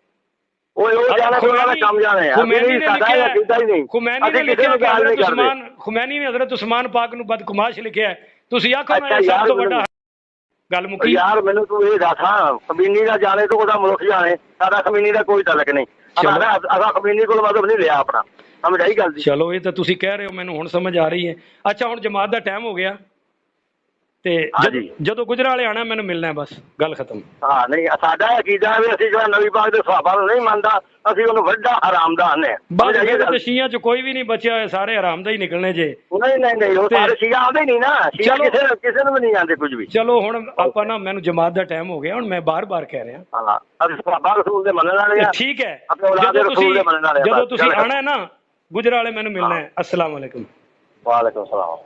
ਖੁਮੈਨੀ ਨੇ ਹਜ਼ਰਤ ਉਸਮਾਨ ਪਾਕ ਨੂੰ ਬਦਖੁਮਾਸ਼ ਲਿਖਿਆ, ਤੁਸੀਂ ਆਖੋ ਮੈਂ ਸਭ ਤੋਂ ਵੱਡਾ। ਗੱਲ ਮੁੱਕੀ। ਯਾਰ ਮੈਨੂੰ ਤੂੰ ਇਹ ਦੱਸ, ਕਮੀਨੀ ਦਾ ਜਾਣੇ ਤੋਂ ਉਹਦਾ ਮੁਲਕ ਜਾਣੇ, ਸਾਡਾ ਕਮੀਨੀ ਦਾ ਕੋਈ ਤਾਲਕ ਨਹੀਂ। ਅਸਾਂ ਕਮੀਨੀ ਕੋਲ ਮਤਲਬ ਨਹੀਂ ਲਿਆ ਆਪਣਾ, ਸਮਝ ਆਈ ਗੱਲ ਦੀ। ਚਲੋ ਇਹ ਤਾਂ ਤੁਸੀਂ ਕਹਿ ਰਹੇ ਹੋ, ਮੈਨੂੰ ਹੁਣ ਸਮਝ ਆ ਰਹੀ ਹੈ। ਅੱਛਾ ਹੁਣ ਜਮਾਤ ਦਾ ਟਾਈਮ ਹੋ ਗਿਆ ਤੇ ਜਦੋਂ ਗੁਜਰਾਲੇ ਆਣਾ ਮੈਨੂੰ ਮਿਲਣਾ, ਬਸ ਗੱਲ ਖਤਮ। ਹਾਂ ਨਹੀਂ ਸਾਡਾ ਅਕੀਦਾ ਵੀ ਅਸੀਂ ਜਿਹੜਾ ਨਬੀ ਪਾਕ ਦੇ ਸਹਾਬਾ ਨੂੰ ਨਹੀਂ ਮੰਨਦਾ, ਅਸੀਂ ਉਹਨੂੰ ਵੱਡਾ ਹਰਾਮ ਦਾ ਆਨੇ। ਬਸ ਇਹਦੇ ਸ਼ੀਆਂ ਚ ਕੋਈ ਵੀ ਨਹੀਂ ਬਚਿਆ ਹੋਇਆ, ਸਾਰੇ ਹਰਾਮ ਦਾ ਹੀ ਨਿਕਲਣੇ ਜੇ। ਨਹੀਂ ਉਹ ਸਾਰੇ ਸ਼ੀਆ ਆਉਂਦੇ ਨਹੀਂ ਨਾ, ਸ਼ੀਆ ਕਿਸੇ ਨੂੰ ਵੀ ਨਹੀਂ ਆਉਂਦੇ ਕੁਝ ਵੀ। ਚਲੋ ਹੁਣ ਆਪਾਂ ਨਾ, ਮੈਨੂੰ ਜਮਾਤ ਦਾ ਟਾਈਮ ਹੋ ਗਿਆ, ਹੁਣ ਮੈਂ ਬਾਰ-ਬਾਰ ਕਹਿ ਰਿਹਾ ਹਾਂ ਅਸੀਂ ਸਹਾਬਾ ਰਸੂਲ ਦੇ ਮੰਨਣ ਵਾਲੇ ਆ। ਠੀਕ ਹੈ, ਜਦੋਂ ਤੁਸੀਂ ਆਣਾ ਹੈ ਨਾ ਗੁਜਰਾਲੇ ਮੈਨੂੰ ਮਿਲਣਾ ਹੈ। अस्सलाम वालेकुम। वालेकुम सलाम।